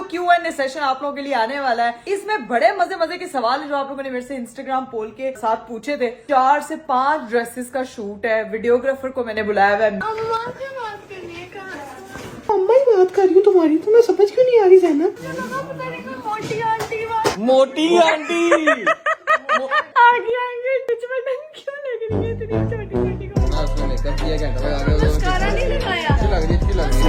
Q&A session आप लोगों के लिए आने वाला है, इसमें बड़े मजे मजे के सवाल है जो आप लोगों ने मेरे से इंस्टाग्राम पोल के साथ पूछे थे। 4 से 5 ड्रेसेस का शूट है, वीडियोग्राफर को मैंने बुलाया हुआ है। अम्मा ही बात कर रही हूँ तुम्हारी, तुम्हें समझ क्यों नहीं आ रही ज़ैनब? मोटी आंटी आगे आगे तुझ में डन क्यों लग रही है इतनी छोटी छोटी को? मस्कारा नहीं लगाया।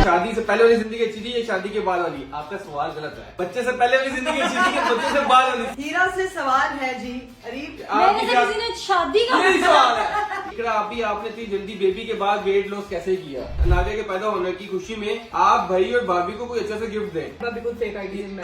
शादी से पहले वाली जिंदगी अच्छी थी या शादी के बाद वाली? आपका सवाल गलत है। बच्चे से पहले वाली जिंदगी अच्छी थी या बच्चे से बाद वाली? हीरा से सवाल है जी। अरीब आपकी क्या किसी ने शादी का यही सवाल है। इकरा अभी आपने इतनी जल्दी बेबी के बाद वेट लॉस कैसे किया? नादिया के पैदा होने की खुशी में आप भाई और भाभी को कोई अच्छा सा गिफ्ट दें। भाभी को फेक आईडी में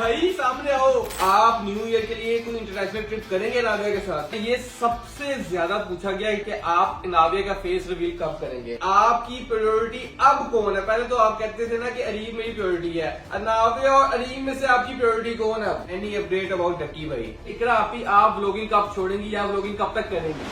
भाई सामने आओ। आप न्यू ईयर के लिए कोई इंटरनेशनल ट्रिप करेंगे नादिया के साथ? ये सबसे ज्यादा पूछा गया है कि आप नादिया का फेस रिवील कब करेंगे? आपकी प्रायोरिटी अब कौन है? पहले तो आप कहते थे ना कि अरीब मेरी प्रायोरिटी है। नादिया और अरीब में से आपकी प्रायोरिटी कौन है? एनी अपडेट अबाउट डक्की भाई? इकरा आप व्लॉगिंग कब छोड़ेंगी या व्लॉगिंग कब तक करेंगी?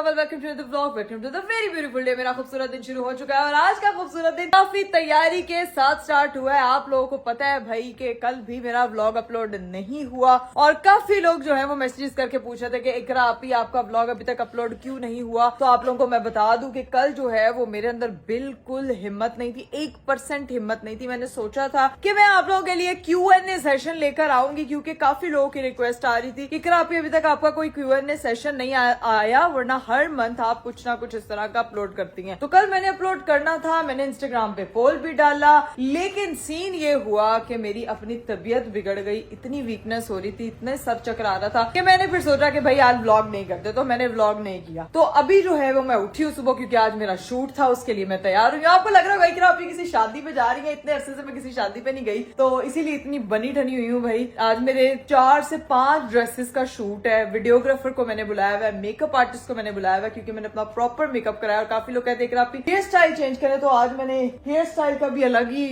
Welcome to the vlog, welcome to the very beautiful day. मेरा खूबसूरत दिन शुरू हो चुका है और आज का खूबसूरत दिन काफी तैयारी के साथ स्टार्ट हुआ है। आप लोगों को पता है भाई कि कल भी मेरा व्लॉग अपलोड नहीं हुआ और काफी लोग जो है वो मैसेजेस करके पूछे थे कि इकरा आपी आपका व्लॉग अभी तक अपलोड क्यों नहीं हुआ। तो आप लोगों को मैं बता दूं कि कल जो है वो मेरे अंदर बिल्कुल हिम्मत नहीं थी, 1% हिम्मत नहीं थी। मैंने सोचा था कि मैं आप लोगों के लिए Q&A सेशन लेकर आऊंगी क्योंकि काफी लोगों की रिक्वेस्ट आ रही थी कि इकरा आपी अभी तक आपका कोई Q&A सेशन नहीं आया, वरना हर मंथ आप कुछ ना कुछ इस तरह का अपलोड करती हैं। तो कल मैंने अपलोड करना था, मैंने इंस्टाग्राम पे पोल भी डाला, लेकिन सीन ये हुआ कि मेरी अपनी तबीयत बिगड़ गई। इतनी वीकनेस हो रही थी, इतने सर चक्कर आ रहा था कि मैंने फिर सोचा कि भाई आज व्लॉग नहीं करते, तो मैंने व्लॉग नहीं किया। तो अभी जो है वो मैं उठी हूँ सुबह क्योंकि आज मेरा शूट था, उसके लिए मैं तैयार हुई। आपको लग रहा होगा कि आप किसी शादी पे जा रही है, इतने अरसे से मैं किसी शादी पे नहीं गई, तो इसीलिए इतनी बनी ठनी हुई हूँ। भाई आज मेरे 4 से 5 ड्रेसेस का शूट है, वीडियोग्राफर को मैंने बुलाया हुआ है, मेकअप आर्टिस्ट को मैंने बुलाया हुआ है क्योंकि मैंने अपना प्रॉपर मेकअप कराया और काफी लोग कहते हैं कि आप हेयर स्टाइल चेंज करें, तो आज मैंने हेयर स्टाइल का भी अलग ही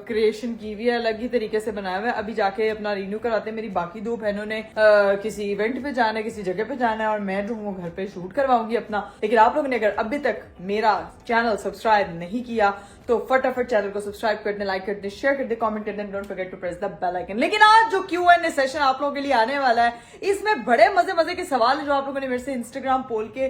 क्रिएशन की हुई है, अलग ही तरीके से बनाया हुआ है। अभी जाके अपना रिन्यू कराते हैं। मेरी बाकी 2 बहनों ने किसी इवेंट पे जाना है, किसी जगह पे जाना है और मैं जो हूँ घर पे शूट करवाऊंगी अपना। लेकिन आप लोगों ने अगर अभी तक मेरा चैनल सब्सक्राइब नहीं किया तो फटाफट चैनल को सब्सक्राइब कर दें, लाइक कर दें, शेयर कर दें, कमेंट कर दें, don't forget to press the bell icon. लेकिन आज जो Q&A सेशन आप लोगों के लिए आने वाला है, इसमें बड़े मजे मजे के सवाल है जो आप लोगों ने मेरे से इंस्टाग्राम पोल के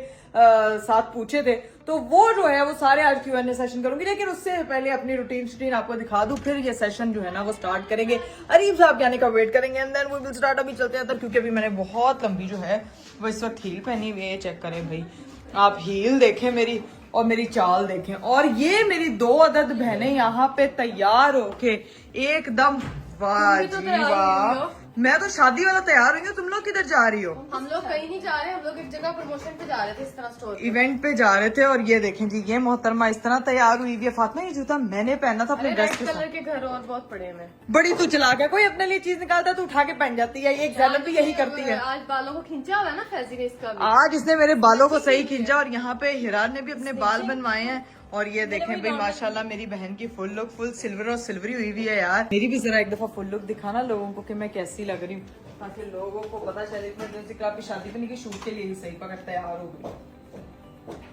साथ पूछे थे, तो वो जो है वो सारे आज Q&A सेशन करूंगी। लेकिन उससे पहले अपनी रूटीन आपको दिखा दूं, फिर ये सेशन जो है ना वो स्टार्ट करेंगे। अरीब साहब आने का वेट करेंगे and then we will start. अभी चलते हैं अंदर क्योंकि अभी मैंने बहुत लंबी जो है वो इस वक्त हील पहनी हुई है। चेक करें भाई, आप हील देखें मेरी और मेरी चाल देखें। और ये मेरी 2 अदद बहनें यहाँ पे तैयार होके एकदम वाह जी वाह। मैं तो शादी वाला तैयार हुई हूँ, तुम लोग किधर जा रही हो? हम लोग कहीं नहीं जा रहे, हम लोग एक जगह प्रमोशन पे जा रहे थे, इस तरह स्टोर इवेंट पे जा रहे थे। और ये देखें जी, ये मोहतरमा इस तरह तैयार हुई है। फातिमा ये जूता मैंने पहना था अपने ड्रेस के साथ। कलर के घर और बहुत पड़े हैं। बड़ी तू चला गया, कोई अपने लिए चीज निकालता है तो उठा के पहन जाती है। एक ज़ैनब भी यही करती है। आज बालों को खींचा हुआ है ना फैजी ने इसका भी। आज इसने मेरे बालों को सही खींचा और यहाँ पे हिरान ने भी अपने बाल बनवाए हैं। और ये देखें भाई माशाल्लाह मेरी बहन की फुल लुक, फुल सिल्वर और सिल्वरी हुई हुई है। यार मेरी भी जरा एक दफा फुल लुक दिखाना लोगों को कि मैं कैसी लग रही हूँ, ताकि लोगों को पता चले। इतने दिन से काफी शादी पे नहीं की, शूट के लिए ही सही पकड़ तैयार हो गई।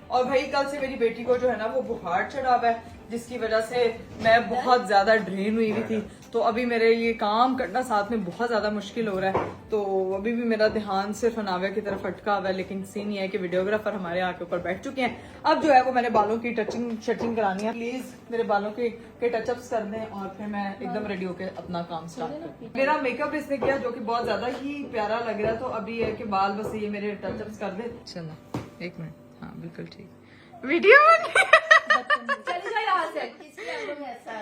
और भाई कल से मेरी बेटी को जो है ना वो बुखार चढ़ा हुआ है, जिसकी वजह से मैं बहुत ज्यादा ड्रेन हुई थी। तो अभी मेरे लिए काम करना साथ में बहुत ज्यादा मुश्किल हो रहा है। तो अभी भी मेरा ध्यान सिर्फ अनाविया की तरफ अटका हुआ है। लेकिन सीन ये है कि वीडियोग्राफर हमारे आके ऊपर बैठ चुके हैं। अब जो है वो मैंने बालों की टचिंग करानी है। प्लीज मेरे बालों के टचअप्स कर दें और फिर मैं एकदम रेडी होकर अपना काम स्टार्ट करती हूँ। मेरा मेकअप इसने किया जो कि बहुत ज्यादा ही प्यारा लग रहा है। तो अभी है कि बाल बस ये मेरे टचअप्स कर दे। चलो 1 मिनट, हाँ बिल्कुल ठीक। वीडियो चली जाए यहाँ से।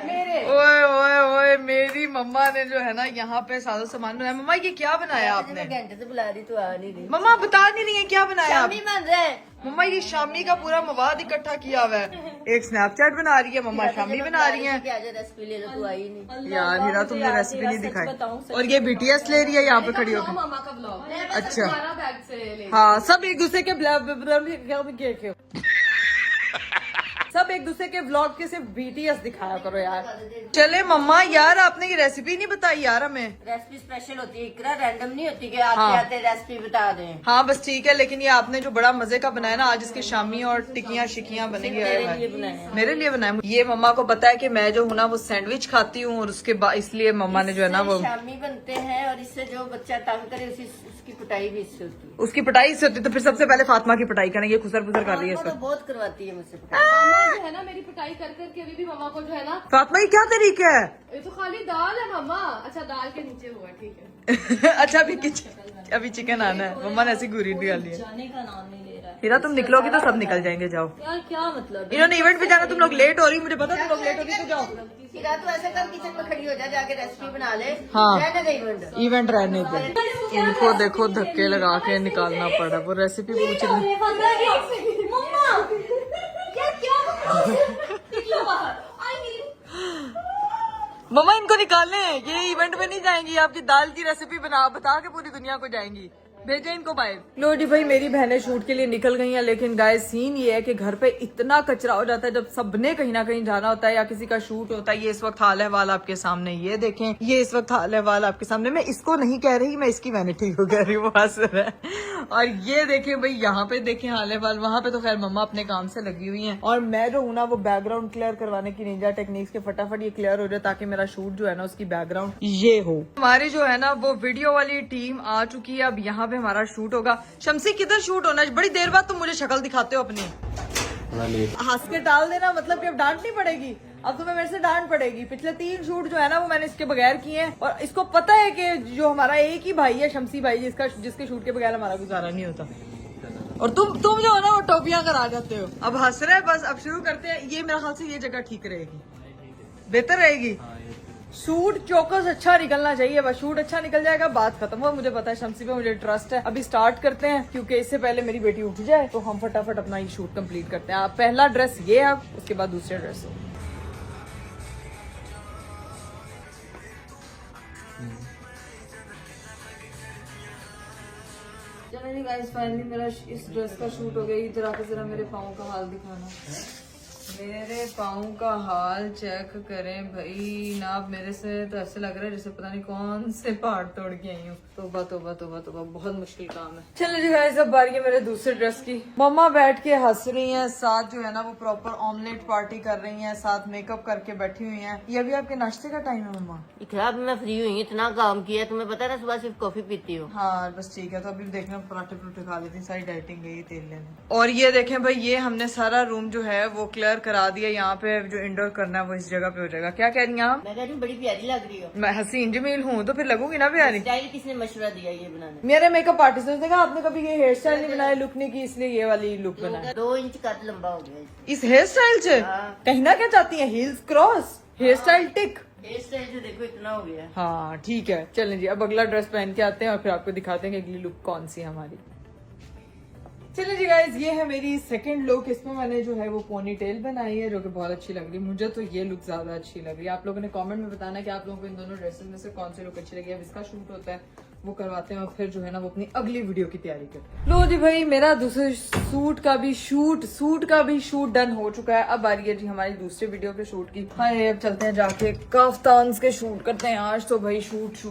मेरे ओए ओए ओए, मेरी मम्मा ने जो है ना यहाँ पे सारा सामान बनाया। मम्मा ये क्या बनाया आपने? घंटे से बुला रही, तू आ नहीं रही। मम्मा बता नहीं रही है क्या बनाया आप? बन रहा है मम्मा ये शामी का पूरा मवाद इकट्ठा किया हुआ है। एक स्नैपचैट बना रही है मम्मा, शामी बना रही है। रेसिपी ले लो, तू आई नहीं। यार हीरा तुमने रेसिपी नहीं दिखाई। और ये BTS ले रही है यहाँ पे खड़ी होकर। मामा का ब्लॉग। अच्छा बैग से ले। हाँ, सब एक दूसरे के सब एक दूसरे के व्लॉग के सिर्फ BTS दिखाया करो यार। चले मम्मा यार, आपने ये रेसिपी नहीं बताई यार हमें। रेसिपी स्पेशल होती है, इकरा रैंडम नहीं होती कि आते हाँ। आते रेसिपी बता दें। हाँ बस ठीक है, लेकिन ये आपने जो बड़ा मजे का बनाया ना आज, इसकी शामी और टिकियां शिकियां बनेंगी। मेरे लिए बनाए हैं। मेरे लिए बनाया। ये मम्मा को पता है कि मैं जो हूँ ना वो सैंडविच खाती हूँ, और उसके बाद इसलिए मम्मा ने जो है ना वो इससे शामी बनते हैं, और इससे जो बच्चा तंग करे उसकी पिटाई भी इससे होती है। उसकी पिटाई से होती है। तो फिर सबसे पहले फातिमा की पिटाई करेंगे, खुसर पुसर कर रही है वो इसको। तो बहुत करवाती है मुझसे पिटाई। मामा जो है ना मेरी पिटाई कर करके अभी भी मामा को जो है ना, फातिमा ये क्या तरीका है? ये तो खाली दाल है मामा। अच्छा दाल के नीचे हुआ, ठीक है। अच्छा अभी चिकन आना है। मम्मा ने ऐसी घूरी निकाली है। जाने का नाम नहीं ले रहा है। हीरा तुम निकलोगी तो सब निकल जाएंगे, जाओ। यार क्या मतलब? इन्होंने इवेंट पे जाना, तुम लोग लेट हो रही, मुझे पता तुम लोग लेट हो रही, तो जाओ। सीधा तो ऐसे कर किचन में खड़ी हो जा, जाके रेसिपी बना ले। हाँ। रहने दे इवेंट। इवेंट रहने दे। इनको देखो धक्के लगा के निकालना पड़ा, वो रेसिपी पूछ रही। मम्मा इनको निकालने, ये इवेंट में नहीं जाएंगी, आपकी दाल की रेसिपी बता के पूरी दुनिया को जाएंगी। भेजे इनको बाहर। लो जी भाई, मेरी बहनें शूट के लिए निकल गई हैं, लेकिन गाइस सीन ये है कि घर पे इतना कचरा हो जाता है जब सबने कहीं ना कहीं जाना होता है या किसी का शूट होता है। ये इस वक्त हाल अहवाल आपके सामने, ये देखें, ये इस वक्त हाल अहवाल आपके सामने। मैं इसको नहीं कह रही, मैं इसकी वैनिटी को कह रही हूँ, वो हंस रहा है। और ये देखें भाई, यहाँ पे देखें हाल अहवाल। वहां पे तो खैर मम्मा अपने काम से लगी हुई है, और मैं जो हूँ ना वो बैकग्राउंड क्लियर करवाने की निंजा टेक्निक्स के फटाफट ये क्लियर हो जाए, ताकि मेरा शूट जो है ना उसकी बैकग्राउंड ये हो। हमारी जो है ना वो वीडियो वाली टीम आ चुकी है, अब यहाँ पे हमारा शूट होगा। शमसी किधर शूट होना है? बड़ी देर बाद तुम मुझे शक्ल दिखाते हो अपनी, हंस के टाल देना, मतलब कि अब डांट नहीं पड़ेगी, अब तुम्हें मेरे से डांट पड़ेगी। पिछले 3 शूट जो है ना वो मैंने इसके बगैर किए हैं, और इसको पता है कि जो हमारा एक ही भाई है शमसी भाई, जिसके शूट के बगैर हमारा गुजारा नहीं होता। और तुम जो है ना वो टोपियां करा जाते हो। अब हंस रहे, बस अब शुरू करते हैं। ये मेरे ख्याल से ये जगह ठीक रहेगी, बेहतर रहेगी। शूट चौकस अच्छा निकलना चाहिए, बस शूट अच्छा निकल जाएगा, बात खत्म हो। मुझे पता है शमसी पे मुझे ट्रस्ट है। अभी स्टार्ट करते हैं, क्योंकि इससे पहले मेरी बेटी उठ जाए तो हम फटाफट अपना ये शूट कंप्लीट करते हैं। आप पहला ड्रेस ये है, उसके बाद दूसरा ड्रेस। चलो गाइस, फाइनली मेरा इस ड्रेस का शूट हो गया। इधर आके जरा मेरे पाँव का हाल दिखाना। मेरे पाँव का हाल चेक करें भाई, ना आप मेरे से तो ऐसे लग रहा है जैसे पता नहीं कौन से पहाड़ तोड़ के आई हूँ। तोबा तोबा तोबा तोबा, बहुत मुश्किल काम है। चलो जी गाइस, अब बारी है मेरे दूसरे ड्रेस की। मम्मा बैठ के हंस रही हैं, साथ जो है ना वो प्रॉपर ऑमलेट पार्टी कर रही हैं, साथ मेकअप करके बैठी हुई हैं। ये अभी आपके नाश्ते का टाइम है मम्मा? खराब, मैं फ्री हुई, इतना काम किया, तुम्हें पता है ना सुबह सिर्फ कॉफी पीती हो। हाँ बस ठीक है, तो अभी देखना पराठे पराठे खा लेती, सारी डाइटिंग गई तेल लेने। और ये देखें भाई, ये हमने सारा रूम जो है वो क्लियर करा दिया। यहाँ पे जो इंडोर करना है वो इस जगह पे हो जाएगा। क्या कह रही हैं आप? मैं कह रही हूँ बड़ी प्यारी लग रही हो। मैं हसीन जमील हूँ तो फिर लगूंगी ना प्यारी। स्टाइल किसने मशवरा दिया ये बनाने? मेरे मेकअप आर्टिस्ट ने कहा आपने कभी ये हेयर स्टाइल नहीं बनाया, लुक नहीं की, इसलिए ये वाली लुक बनाया। 2 इंच कद लंबा हो गया इस हेयर स्टाइल से हाँ। कहना क्या चाहती है? हील्स क्रॉस, हेयर स्टाइल टिक। हेयर स्टाइल से देखो इतना हो गया। हाँ ठीक है, चलें जी, अब अगला ड्रेस पहन के आते हैं और फिर आपको दिखाते हैं कि अगली लुक कौन सी है हमारी। चलिए जी गाइज, ये है मेरी सेकंड लुक। इसमें मैंने जो है वो पोनी टेल बनाई है, जो कि बहुत अच्छी लग रही है मुझे। तो ये लुक ज्यादा अच्छी लग रही है। आप लोगों ने कमेंट में बताना कि आप लोगों को इन दोनों ड्रेसेस में से कौन सी लुक अच्छी लगी है। अब इसका शूट होता है, वो करवाते हैं, और फिर जो है ना वो अपनी अगली वीडियो की तैयारी करते हैं। लो जी भाई, मेरा दूसरे सूट का भी शूट डन हो चुका है। अब आ रही है जी हमारी दूसरी वीडियो के शूट की। हाँ, अब चलते हैं जाके काफ्तान के शूट करते हैं। आज तो भाई शूट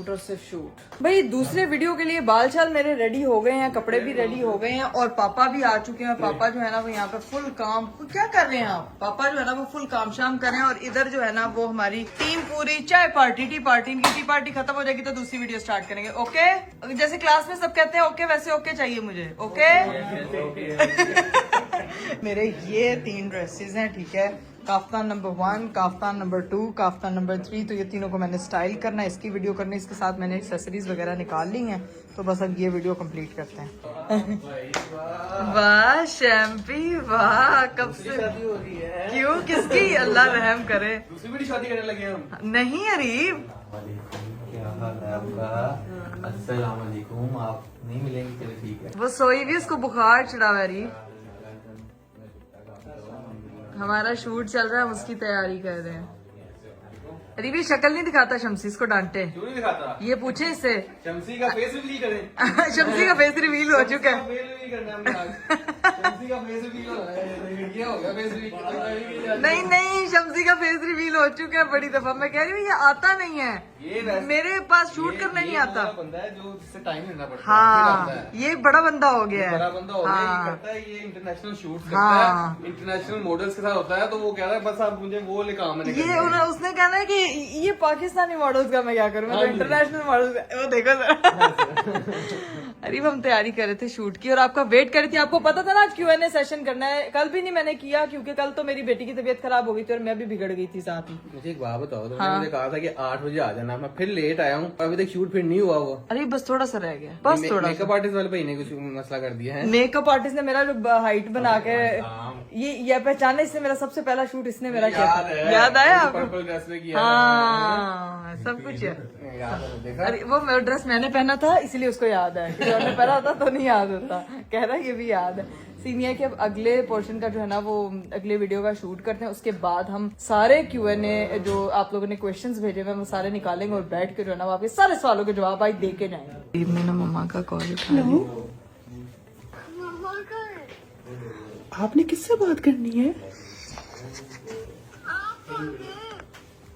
और सिर्फ शूट। भाई दूसरे वीडियो के लिए बाल चाल मेरे रेडी हो गए हैं, कपड़े भी रेडी हो गए हैं, और पापा भी आ चुके हैं। पापा जो है ना वो यहाँ पे फुल काम, क्या कर रहे हैं आप? पापा जो है ना वो फुल काम शाम कर रहे हैं, और इधर जो है ना वो हमारी टीम पूरी चाय पार्टी, टी पार्टी। इनकी टी पार्टी खत्म हो जाएगी तो दूसरी वीडियो स्टार्ट करेंगे। ओके, जैसे क्लास में सब कहते हैं ओके, वैसे ओके चाहिए मुझे। ओके मेरे ये 3 ड्रेसेस हैं, ठीक है। Kaftan number 1, kaftan number 2, kaftan number 3। तो ये तीनों को मैंने स्टाइल करना है, इसकी वीडियो करनी है। इसके साथ मैंने एक्सेसरीज वगैरह निकाल ली हैं, तो बस अब ये वीडियो कंप्लीट करते हैं। वाह शैम्पी, वाह, कब से शादी हो रही है? क्यों, किसकी? अल्लाह रहम करे। दूसरी बड़ी शादी करने लगे हम। नहीं अरीब, क्या हाल है आपका? अस्सलाम वालेकुम। आप नहीं मिलेंगे? चलो ठीक है। वो सोई भी, उसको बुखार चढ़ा हुआ है अरीब। हमारा शूट चल रहा है, उसकी तैयारी कर रहे हैं। अरे भी शक्ल नहीं दिखाता शमसी, इसको डांटे। क्यों नहीं दिखाता? ये पूछे इससे। शमसी का फेस रिवील करें। शमसी का फेस रिवील हो चुका है। फेस रिवील करना है हमने आज। शम्सी का फेस रिवील हो रहा है, ये हो गया फेस रिवील। नहीं नहीं, शम्सी का फेस रिवील हो चुका है बड़ी दफा। मैं कह रही हूँ ये आता नहीं है, ये मेरे पास शूट करने नहीं आता। बंदा है जो जिससे टाइम लेना पड़ता है। हाँ, ये बड़ा बंदा हो गया है। बड़ा बंदा हो गया, ये हाँ। करता है, ये इंटरनेशनल शूट करता हाँ। है, इंटरनेशनल मॉडल्स के साथ होता है, तो वो कह रहा है बस आप मुझे वो ले काम मैंने ये उसने कहना है कि ये पाकिस्तानी मॉडल्स का मैं क्या करूँ, मैं तो इंटरनेशनल मॉडल्स का। वो देखो जरा। अरे हम तैयारी कर रहे थे शूट की और आपका वेट कर रही थी। आपको पता था ना आज Q&A सेशन करना है। कल भी नहीं मैंने किया क्योंकि कल तो मेरी बेटी की तबीयत खराब हो गई थी और मैं भी बिगड़ गई थी साथ ही। मुझे एक बात बताओ, तुमने मुझे कहा था कि 8 बजे आ जाना, मैं फिर लेट आया हूँ, अभी तक शूट फिर नहीं हुआ वो। अरे बस थोड़ा सा रह गया, बस थोड़ा। मेकअप आर्टिस्ट वाले भाई ने कुछ मसला कर दिया है। मेकअप आर्टिस्ट ने मेरा जो हाइट बना के ये पहचाना, इसने मेरा सबसे पहला शूट इसने मेरा किया था। याद आया आपको? पर्पल ड्रेस में किया हाँ, सब कुछ है। याद है, देखा? अरे वो मेरा ड्रेस मैंने पहना था इसलिए उसको याद है, किसी और ने पहना होता तो नहीं याद होता। कह रहा है ये भी याद है। सीन ये है कि अब अगले पोर्शन का जो है ना वो अगले वीडियो का शूट करते हैं, उसके बाद हम सारे Q&A जो आप लोगों ने क्वेश्चंस भेजे हुए हैं वो सारे निकालेंगे और बैठ के जो है ना वो आपके सारे सवालों के जवाब आज दे के जाएंगे। मैंने मम्मा का कॉल उठाया। आपने किससे बात करनी है?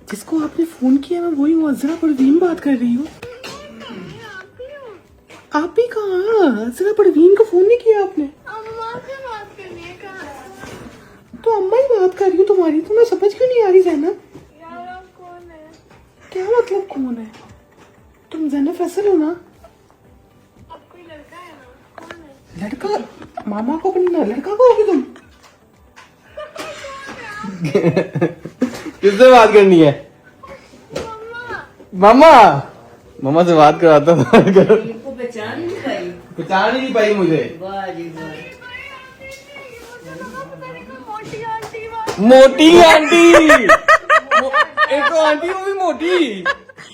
जिसको आपने फोन किया मैं वही हूँ, अजरा परवीन बात कर रही हूँ। आप ही कहाँ? अजरा परवीन को फोन नहीं किया आपने? तो अम्मा ही बात कर रही हूँ तुम्हारी, तुम्हें समझ क्यों नहीं आ रही ज़ैनब? क्या मतलब कौन है? तुम ज़ैनब फैसल हो ना? लड़का? मामा को अपनी ना लड़का को होगी तुम? किससे बात करनी है? मामा मामा से बात कराता था। इनको पहचान नहीं पाई। पहचान ही नहीं पाई मुझे। वाह जी वाह। मोटी आंटी। एक तो आंटी वो भी मोटी।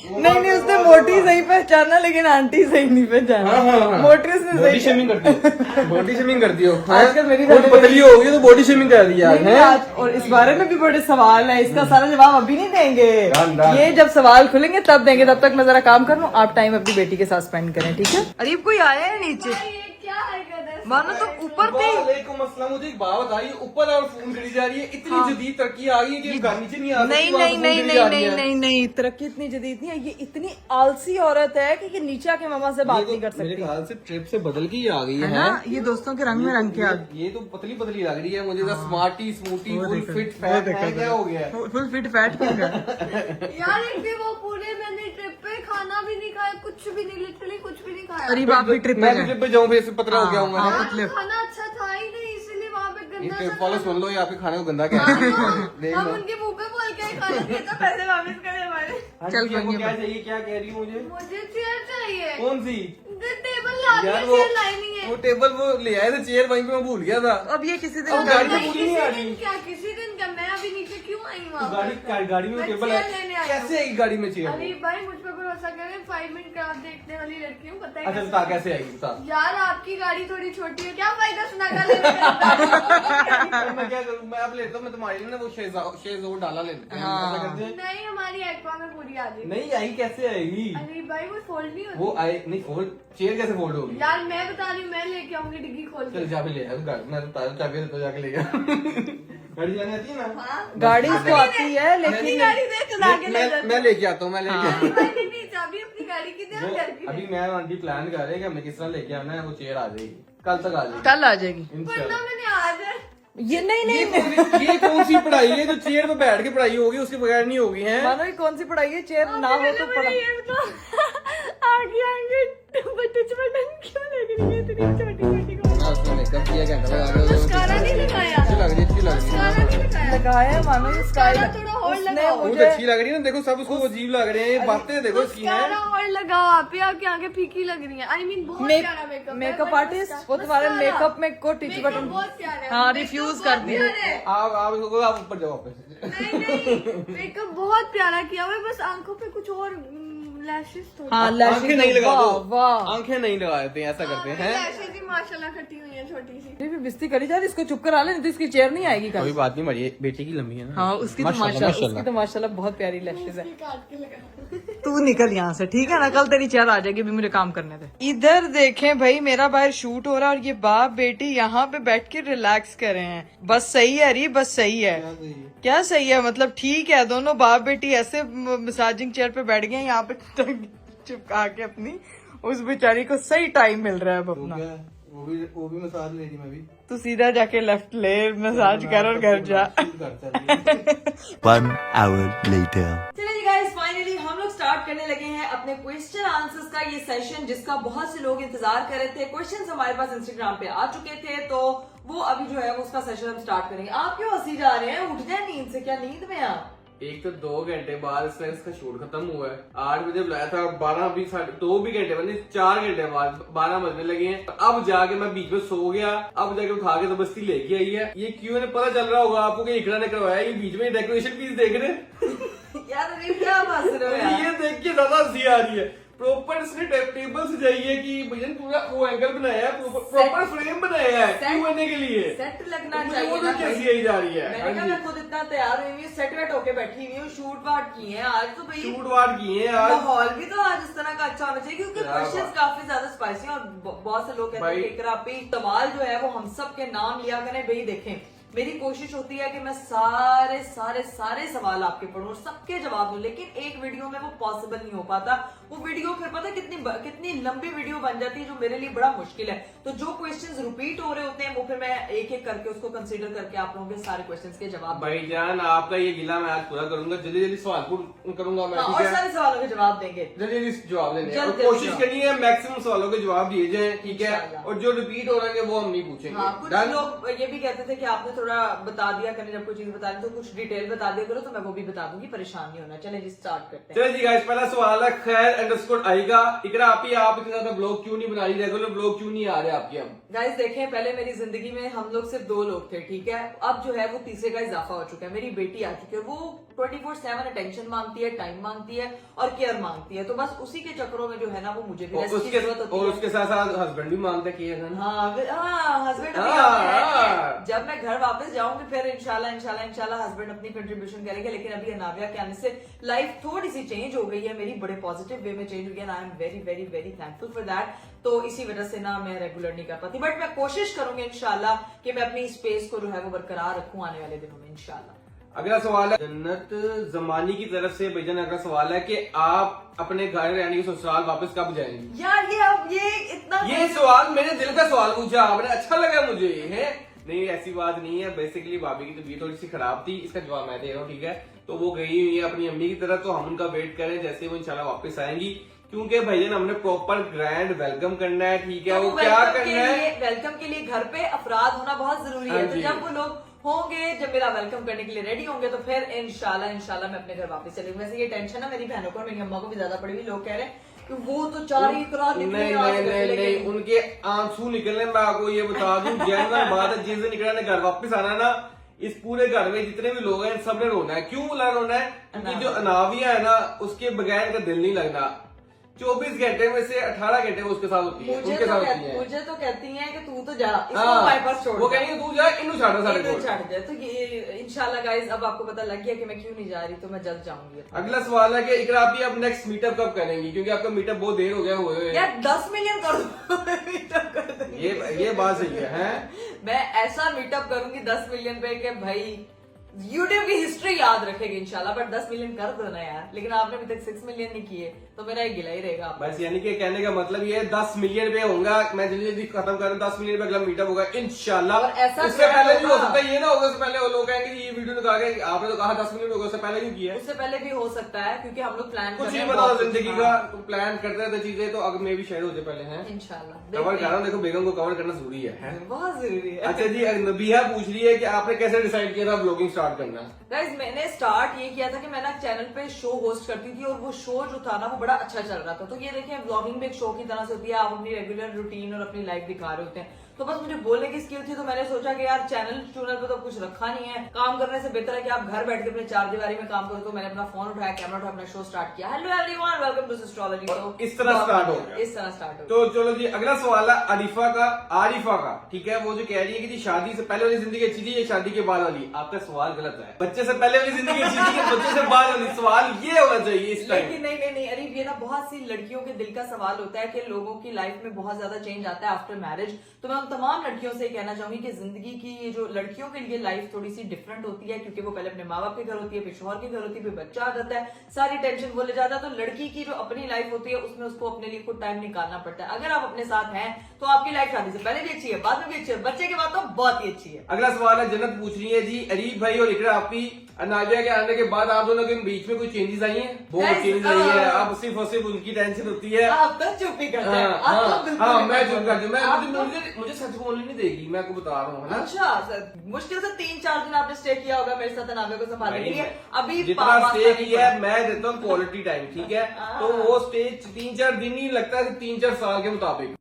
नहीं उसने मोटी सही पहचाना लेकिन आंटी सही नहीं पहचाना। मोटी उसने बॉडी सही शेमिंग करती हो, बॉडी शेमिंग करती हो। आजकल मेरी बहुत पतली हो गई तो बॉडी शेमिंग कर दिया नहीं, है। आज और इस बारे में भी बड़े सवाल है, इसका सारा जवाब अभी नहीं देंगे। ये जब सवाल खुलेंगे तब देंगे, तब तक मैं जरा काम कर लूं। आप टाइम अपनी बेटी के साथ स्पेंड करें, ठीक है? अरे कोई आया है नीचे? क्या हरकत है? मानो तो ऊपर कहीं वालेकुम अस्सलाम। मुझे एक बात बताइए, ऊपर और फोन करी जा रही है, इतनी जदीद तरक्की आ गई है कि घर नीचे नहीं आ नहीं सकती, नहीं वहाँ नहीं फोन करी जा नहीं रही नहीं है। नहीं नहीं, तरक्की इतनी जदीद नहीं है। ये इतनी आलसी औरत है कि ये नीचे आके मामा से बात नहीं कर मेरे सकती ख्याल से ट्रिप से बदल के ही आ गई है है। ना। ये दोस्तों के रंग में रंग के आ गई। ये तो पतली पतली लग रही है मुझे, स्मार्टी स्मूटी फुल फिट फैट है, क्या हो गया है? फुल फिट फैट क्यों गया? यार एक भी वो पूरे मैंने ट्रिप पे खाना भी नहीं खाया, कुछ भी नहीं, लिटरली कुछ भी नहीं खाया। अरे बाप रे, ट्रिप मैं पे भी ट्रिप पे जाऊँ फिर से पतला हो गया हूँ मैं। यार, खाना अच्छा था ही नहीं, इसलिए वहाँ पे ये गंदा ट्रिप वाले सुन लो, ये आपके खाने को गंदा क्या है। देख हम लो। उनके मुंह पे बोल के खाना चाहिए था, पैसे वापस करे हमारे। चल आपको कोई क्या नहीं। चाहिए, क्या कह रही हो मुझे? मुझे चेयर चाहिए। कौन सी? टेबल ला यार दिया, वो चेयर लाई नहीं है। वो टेबल वो ले आए थे, चेयर वहीं पे मैं भूल गया था। अब ये किसी अब दिन गाड़ी कर में पूरी नहीं आ किसी रही। दिन क्या, किसी दिन क्या, मैं अभी नीचे क्यों आई तो वहाँ? गाड़ी में मैं टेबल चेयर लेने है, आई हूँ। कैसे आएगी गाड़ी में चेयर? अरे भाई मुझ पर भरोसा करें, 5 मिनट का आप देखने वाली लड़की हूँ, पता है अच्छा कैसे? बता कैसे आएगी बता। यार आपकी गाड़ी थोड़ी छोटी है, क्या फायदा सुनागा लेने का? अब मैं क्या करूँ, मैं अब लेता हूँ, मैं तुम्हारे लिए ना वो शेज़ और डाला लेते हैं, ऐसा करते हैं। नहीं हमारी एक्वा में पूरी आ जाएगी। नहीं आई, कैसे आएगी? अरे भाई वो फोल्ड नहीं वो होती। आए नहीं, फोल्ड चेयर कैसे फोल्ड होगी? यार मैं बता रही हूँ, मैं लेके आऊंगी डिग्गी खोल के। चल जा भी ले आ, मैं तो चाबी देता जाके ले गया। गाड़ी चलानी आती है ना? गाड़ी इसको आती है अपनी लेकिन गाड़ी दे चला के ले जाती मैं लेके आता हूँ, मैं लेके आता हूँ। भाई नहीं, चाबी अपनी गाड़ी की दे, घर की अभी मैं आंटी प्लान कर रहे हैं कि हमें किस तरह लेके आना है, वो चेयर आ जाएगी कल तक, आ जाएगी कल आ जाएगी। वरना इंशाल्लाह। मैंने आज ये नहीं ये कौन सी पढ़ाई है जो चेयर पे बैठ के पढ़ाई होगी, उसके बगैर नहीं होगी है? मानो ये कौन सी पढ़ाई है? चेयर ना हो तो पढ़ा। ये बताओ आगे आगे बटन क्यों लग रही है इतनी छोटी छोटी को? उसने मेकअप किया, घंटा लगा के मस्कारा नहीं लगाया। अच्छी लग रही है, अच्छी लग रही मस्कारा नहीं लगाया। लगाया है मानो ये स्टाइल। मस्कारा थोड़ा और उसने लगाओ। बहुत मुझे अच्छी लग रही है ना, देखो सब उसको अजीब लग रहे हैं, बातें देखो इसकी मस्कारा हैं। और लगाओ आप ही, आपकी आंखें फीकी लग रही हैं। आई मीन बहुत प्यारा मेकअप है, मेकअप but आर्टिस्ट वो तुम्हारे मस्कारा। मेकअप में को टीच मेकअप बटन बहुत प्यारा है। हाँ मेकअप रिफ्यूज बहुत कर दिया। प्यारा है। आप इसको आप ऊपर जाओ वापस। नहीं नहीं, मेकअप बहुत प्यारा किया हुआ है, बस आंखों पे कुछ और लैशेस थोड़ी। हाँ आंखें नहीं लगा वाह दो, वाह। आंखें नहीं लगा देते हैं, ऐसा करते हैं। लैशेस ही माशाल्लाह खट्टी हुई है छोटी सी। ये भी बिस्ती करी जा रही, इसको चुप करा ले, नहीं तो इसकी चेयर नहीं आएगी कल। कोई बात नहीं, बड़ी बेटी की लंबी है ना। हाँ, उसकी तो माशाल्लाह बहुत प्यारी लैशेज है। तू निकल यहाँ से, ठीक है ना, कल तेरी चेयर आ जाएगी, भी मुझे काम करने दे। इधर देखें भाई, मेरा बाहर शूट हो रहा है और ये बाप बेटी यहाँ पे बैठ के रिलैक्स कर रहे हैं। बस सही है अरे, बस सही है। क्या सही है मतलब? ठीक है, दोनों बाप बेटी ऐसे मसाजिंग चेयर पे बैठ गए यहाँ पे चिपका के अपनी। उस बेचारी को सही टाइम मिल रहा है अब अपना। वो भी मसाज ले रही मैं भी। तू सीधा जाके लेफ्ट ले, मसाज कर और घर जा। One hour later. चलिए गाइस, फाइनली हम लोग स्टार्ट करने लगे हैं अपने क्वेश्चन आंसर्स का ये सेशन, जिसका बहुत से लोग इंतजार कर रहे थे। क्वेश्चंस हमारे पास इंस्टाग्राम पे आ चुके थे, तो वो अभी जो है उसका सेशन हम स्टार्ट करेंगे। आप क्यों हंसी जा रहे हैं? उठ जाए नींद से, क्या नींद में आप? एक तो 2 घंटे बाद इसका शूट खत्म हुआ है। 8 बजे बुलाया था, 12 भी 2 भी घंटे बने, 4 घंटे बाद 12 बजने लगे हैं। अब जाके मैं बीच में सो गया, अब जाके उठा के जबरदस्ती लेके आई है। ये क्यों है पता चल रहा होगा आपको कि इकरा ने करवाया। ये बीच में डेकोरेशन पीस देख रहे यार अरे क्या हंस रहे हो यार? ये देख के ज्यादा हंसी आ रही है। प्रॉपर इसने टेबल सजाई है कि भैया पूरा वो एंगल बनाया है, प्रॉपर फ्रेम बनाया है क्यों होने के लिए। सेट लगना मुझे चाहिए वो ना देख के भाई। हंसी आई जा रही है। मैंने हाँ कहा जी। मैं खुद इतना तैयार हुई हूँ, सेट वेट होके बैठी हुई हूँ, शूट वाट की है आज तो भाई। शूट वाट किए हैं आज। माहौल भी तो आज इस तरह का अच्छा होना चाहिए, क्योंकि क्या क्वेश्चंस बात। काफी ज्यादा स्पाइसी और बहुत से लोग कहते हैं भाई। कि इकरा पे सवाल जो है वो हम सब के नाम लिया करें। भाई देखें, मेरी कोशिश होती है कि मैं सारे सारे सारे सवाल आपके पढ़ूं और सबके जवाब दूं, लेकिन एक वीडियो में वो पॉसिबल नहीं हो पाता। वो वीडियो फिर पता है कितनी लंबी वीडियो बन जाती है, जो मेरे लिए बड़ा मुश्किल है। तो जो क्वेश्चंस रिपीट हो रहे होते हैं वो फिर मैं एक एक करके उसको कंसीडर करके आप लोगों के सारे क्वेश्चंस के जवाब भाईजान आपका ये गिला मैं आज पूरा करूंगा। जल्दी जल्दी सवाल करूंगा मैं, हाँ, ठीक और है? सारे सवालों के जवाब देंगे। जल्दी जल्दी जवाब देने हैं। और जल्दी कोशिश जवाब। करनी है मैक्सिमम सवालों के जवाब दिए जाए, ठीक है? इंशाल्लाह। और जो रिपीट हो रहे हैं वो हम नहीं पूछेंगे। हाँ, कुछ Done? लोग ये भी कहते थे कि आपने थोड़ा बता दिया करें, जब कोई चीज बता रहे तो कुछ डिटेल बता दिया करो, तो मैं वो भी बता दूंगी, परेशान नहीं होना। चले जी स्टार्ट करते हैं। चलो जी गाइस, पहला सवाल है खैर _ आएगा। इकरा आप इतने ज्यादा ब्लॉग क्यों नहीं बना रही, रेगुलर ब्लॉग क्यों नहीं आ रहे आपके? हम गाइस देखें, पहले मेरी जिंदगी में हम लोग सिर्फ 2 लोग थे, ठीक है? अब जो है वो तीसरे का इजाफा हो चुका है। मेरी बेटी आ चुकी है, वो 24/7 अटेंशन मांगती है, टाइम मांगती है और केयर मांगती है। तो बस उसी के चक्करों में जो है ना वो मुझे भी रेस्ट की जरूरत होती है। उसके साथ साथ हस्बैंड भी मांगते केयर। हस्बैंड हाँ। जब मैं घर वापस जाऊंगी फिर इंशाल्लाह हस्बैंड अपनी कंट्रीब्यूशन करेंगे। लेकिन अभी अनाविया के आने से लाइफ थोड़ी सी चेंज हो गई है मेरी, बड़े पॉजिटिव वे में चेंज हुई है। I am very very very thankful for that. तो इसी वजह से ना मैं रेगुलर नहीं कर पाती, बट मैं कोशिश करूंगी इंशाल्लाह कि मैं अपनी स्पेस को जो है वो बरकरार रखूं आने वाले दिनों में इंशाल्लाह। अगला सवाल है जन्नत जमानी की तरफ से। भाईजान अगला सवाल है कि आप अपने घर यानी कि ससुराल वापस कब जाएंगी? यार ये अब ये इतना ये सवाल मेरे दिल का सवाल पूछा आपने, अच्छा लगा मुझे है। नहीं ऐसी बात नहीं है, बेसिकली भाभी की तबीयत थोड़ी सी खराब थी, इसका जवाब मैं दे रहा हूँ, ठीक है? तो वो गई हुई है अपनी अम्मी की तरफ, तो हम उनका वेट करें जैसे वो इंशाल्लाह वापस आएंगी, क्योंकि भाईजान हमने प्रॉपर ग्रैंड वेलकम करना है, ठीक है? वो क्या करना है? वेलकम के लिए घर पे अफराद होना बहुत जरूरी है। हाँ तो जी। जब वो लोग होंगे, जब मेरा वेलकम करने के लिए रेडी होंगे, तो फिर इंशाल्लाह मैं अपने घर वापस चलेंगी। वैसे ये टेंशन है मेरी बहनों को और मेरी अम्मा को भी ज्यादा पड़ी हुई। लोग कह रहे हैं कि वो तो 4 ही रात निकले नहीं आज नहीं घर नहीं से, नहीं, लेकिन उनके आंसू निकलने में आपको ये बता दूं जेन्युइन बात है। जिस दिन निकला ने घर वापस आना ना, इस पूरे घर में जितने भी लोग हैं सबने रोना है। क्यों रोना है? क्योंकि जो अनाविया है ना, उसके बगैर का दिल नहीं लगता। 24 घंटे में से 18 घंटे वो उसके साथ होती है, उनके साथ होती है। मुझे तो कहती हैं कि तू तो जा, इसको हाँ, हमारे पास छोड़ वो दे। कहेंगे तू जा, इन्हों छाड़ो सारे इन्हें को। छाड़ दे। तो ये इंशाल्लाह गाइस अब आपको पता लग गया कि मैं क्यों नहीं जा रही, तो मैं जल्द जाऊंगी। अगला सवाल है कि इकरा आप अब नेक्स्ट मीटअप कब करेंगी? क्योंकि आपका मीटअप बहुत देर हो गया हुए। यार 10 मिलियन कर दो मीटअप कर दूंगी। ये बात सही है, हैं? मैं ऐसा मीटअप करूंगी 10 मिलियन पे कि भाई यूट्यूब की हिस्ट्री याद रखेगी इंशाल्लाह। बट 10 मिलियन कर दो ना यार, लेकिन आपने अभी तक 6 मिलियन नहीं किए, तो मेरा एक गिला ही रहेगा आप। बस यानी कि कहने का मतलब ये 10 मिलियन पे होगा। मैं जल्दी जल्दी खत्म कर रहा हूं, 10 मिलियन पे अगला मीटअप होगा इंशाल्लाह। और ऐसा उससे पहले भी हो होगा। सकता है, ये ना होगा उससे पहले वो लोग कहेंगे कि ये वीडियो निकाल के आपने तो कहा 10 मिलियन होगा, उससे पहले क्यों किया? उससे पहले भी हो सकता है, क्योंकि हम लोग प्लान कुछ नहीं बताओ जिंदगी का, तो प्लान करते रहते चीजें, तो अगर मैं भी शेयर हो जाए पहले हैं इंशाल्लाह कवर कर रहा हूँ। देखो बेगम को कवर करना जरूरी है। बहुत जरूरी है। अच्छा जी, नबिया पूछ रही है कि आपने कैसे डिसाइड किया था ब्लॉगिंग स्टार्ट करना? गाइज मैंने स्टार्ट ये किया था कि मैं ना चैनल पे शो होस्ट करती थी, और वो शो जो था ना वो बड़ा अच्छा चल रहा था। तो ये देखें, ब्लॉगिंग भी एक शो की तरह से होती है, आप अपनी रेगुलर रूटीन और अपनी लाइफ दिखा रहे होते हैं। तो बस मुझे बोलने की स्किल थी, तो मैंने सोचा कि यार चैनल पे तो कुछ रखा नहीं है, काम करने से बेहतर है कि आप घर बैठ के अपने चार दीवारी में काम करो। तो मैंने अपना फोन उठाया, कैमरा उठाया, अपना शो स्टार्ट किया। Hello everyone, welcome to astrology. तो इस तरह स्टार्ट हो गया। इस तरह स्टार्ट हो तो चलो जी, अगला सवाल है आरिफा का, ठीक है। वो जो कह रही है कि जी शादी से पहले वाली जिंदगी अच्छी थी या शादी के बाद वाली? आपका सवाल गलत है। बच्चे से पहले वाली जिंदगी अच्छी थी या बच्चे से बाद वाली? सवाल ये होना चाहिए इस टाइम। लेकिन नहीं अरे ये ना बहुत सी लड़कियों के दिल का सवाल होता है कि लोगों की लाइफ में बहुत ज्यादा चेंज आता है आफ्टर मैरिज। तो मैं उन तमाम लड़कियों से कहना चाहूंगी कि जिंदगी की ये जो लड़कियों के लिए लाइफ थोड़ी सी डिफरेंट होती है, क्योंकि वो पहले अपने माँ बाप के घर होती है, फिर शौहर के घर होती है, फिर बच्चा आ जाता है, सारी टेंशन वो ले जाता है। तो लड़की की जो अपनी लाइफ होती है उसमें उसको अपने लिए खुद टाइम निकालना पड़ता है। अगर आप अपने साथ हैं तो आपकी लाइफ शादी से पहले भी अच्छी है, बाद में भी अच्छी है, बच्चे के बाद तो बहुत ही अच्छी है। अगला सवाल है, जन्नत पूछ रही है जी, अरीफ भाई और इकरा आपी नादिया के आने के बाद आप दोनों के बीच में कोई चेंजेस आई हैं? बहुत चेंज आई है। अब सिर्फ और सिर्फ उनकी टेंशन होती है। आप तो चुप ही करते हैं। आप तो बिल्कुल हाँ, नहीं मैं करते। चुप कर दूं। आप मुझे सच बोलने नहीं देगी, मैं आपको बता रहा हूँ, है ना। अच्छा सर, मुश्किल से 3-4 दिन आपने स्टे किया होगा मेरे साथ अनामिया को संभालने के लिए। अभी जितना पापा स्टे का नहीं किया है पड़ा। मैं देता हूँ क्वालिटी टाइम, ठीक है। तो वो स्टे 3-4 दिन ही लगता है, 3-4 साल के मुताबिक।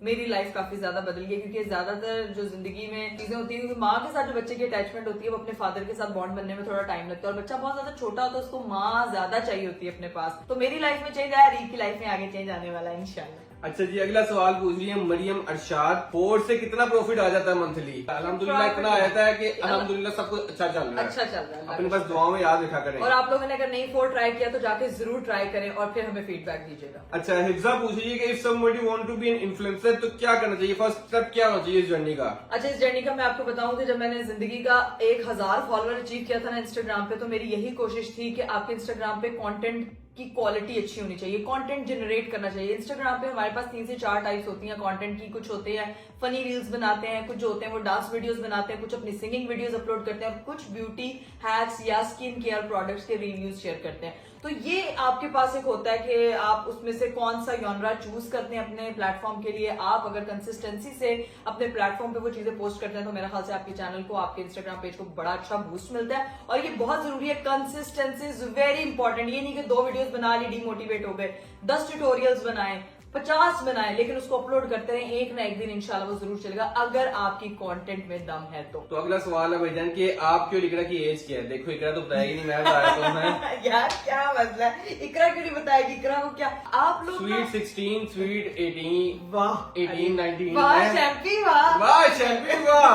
मेरी लाइफ काफी ज्यादा बदल गई, क्योंकि ज्यादातर जो जिंदगी में चीजें होती है, क्योंकि माँ के साथ जो बच्चे की अटैचमेंट होती है वो अपने फादर के साथ बॉन्ड बनने में थोड़ा टाइम लगता है, और बच्चा बहुत ज्यादा छोटा होता है, उसको माँ ज्यादा चाहिए होती है अपने पास। तो मेरी लाइफ में चेंज आया, रीत की लाइफ में आगे चेंज आने वाला है इंशाल्लाह। अच्छा जी, अगला सवाल पूछ रही है मरियम अरशाद, फोर्ड से कितना प्रॉफिट आ जाता है मंथली? अल्हम्दुलिल्लाह इतना आ जाता है कि अल्हम्दुलिल्लाह सब कुछ अच्छा चल रहा है। अच्छा चल रहा है, अपने पास दुआओं में याद रखा करें। और आप लोगों ने अगर नहीं फोर ट्राई किया तो जाके जरूर ट्राई करें और फिर हमें फीडबैक दीजिएगा। अच्छा, हिफ्जा पूछ रही है कि if somebody want to be an influencer तो क्या करना चाहिए? फर्स्ट स्टेप क्या होना चाहिए इस जर्नी का? अच्छा, इस जर्नी का मैं आपको बताऊं कि जब मैंने जिंदगी का 1000 फॉलोअर अचीव किया था ना इंस्टाग्राम पे, तो मेरी यही कोशिश थी कि आपके इंस्टाग्राम पे कंटेंट की क्वालिटी अच्छी होनी चाहिए, कंटेंट जनरेट करना चाहिए। इंस्टाग्राम पे हमारे पास 3 से 4 टाइप्स होती हैं कंटेंट की। कुछ होते हैं फनी रील्स बनाते हैं, कुछ जो होते हैं वो डांस वीडियोस बनाते हैं, कुछ अपनी सिंगिंग वीडियोस अपलोड करते हैं, और कुछ ब्यूटी हैक्स या स्किन केयर प्रोडक्ट्स के रिव्यूज शेयर करते हैं। तो ये आपके पास एक होता है कि आप उसमें से कौन सा जॉनरा चूज करते हैं अपने प्लेटफॉर्म के लिए। आप अगर कंसिस्टेंसी से अपने प्लेटफॉर्म पे वो चीजें पोस्ट करते हैं तो मेरे ख्याल से आपके चैनल को, आपके इंस्टाग्राम पेज को बड़ा अच्छा बूस्ट मिलता है। और ये बहुत जरूरी है, कंसिस्टेंसी इज वेरी इंपॉर्टेंट। ये नहीं कि 2 वीडियोस बना ली डिमोटिवेट हो गए, 10 ट्यूटोरियल्स बनाए, 50 बनाए, लेकिन उसको अपलोड करते रहे, एक ना एक दिन इंशाल्लाह वो जरूर चलेगा, अगर आपकी कंटेंट में दम है तो। तो अगला सवाल है भाईजान कि आपकी और इकरा की एज क्या है? देखो इकरा तो बताएगी नहीं, मैं बताया तो मैं। यार क्या मसला है, इकरा क्यों नहीं बताएगी? इकरा को क्या आप लोग स्वीट 16, स्वीट 18, वाह 18, 19 वाह है। शैम्पी वाह। वाह शैम्पी वाह।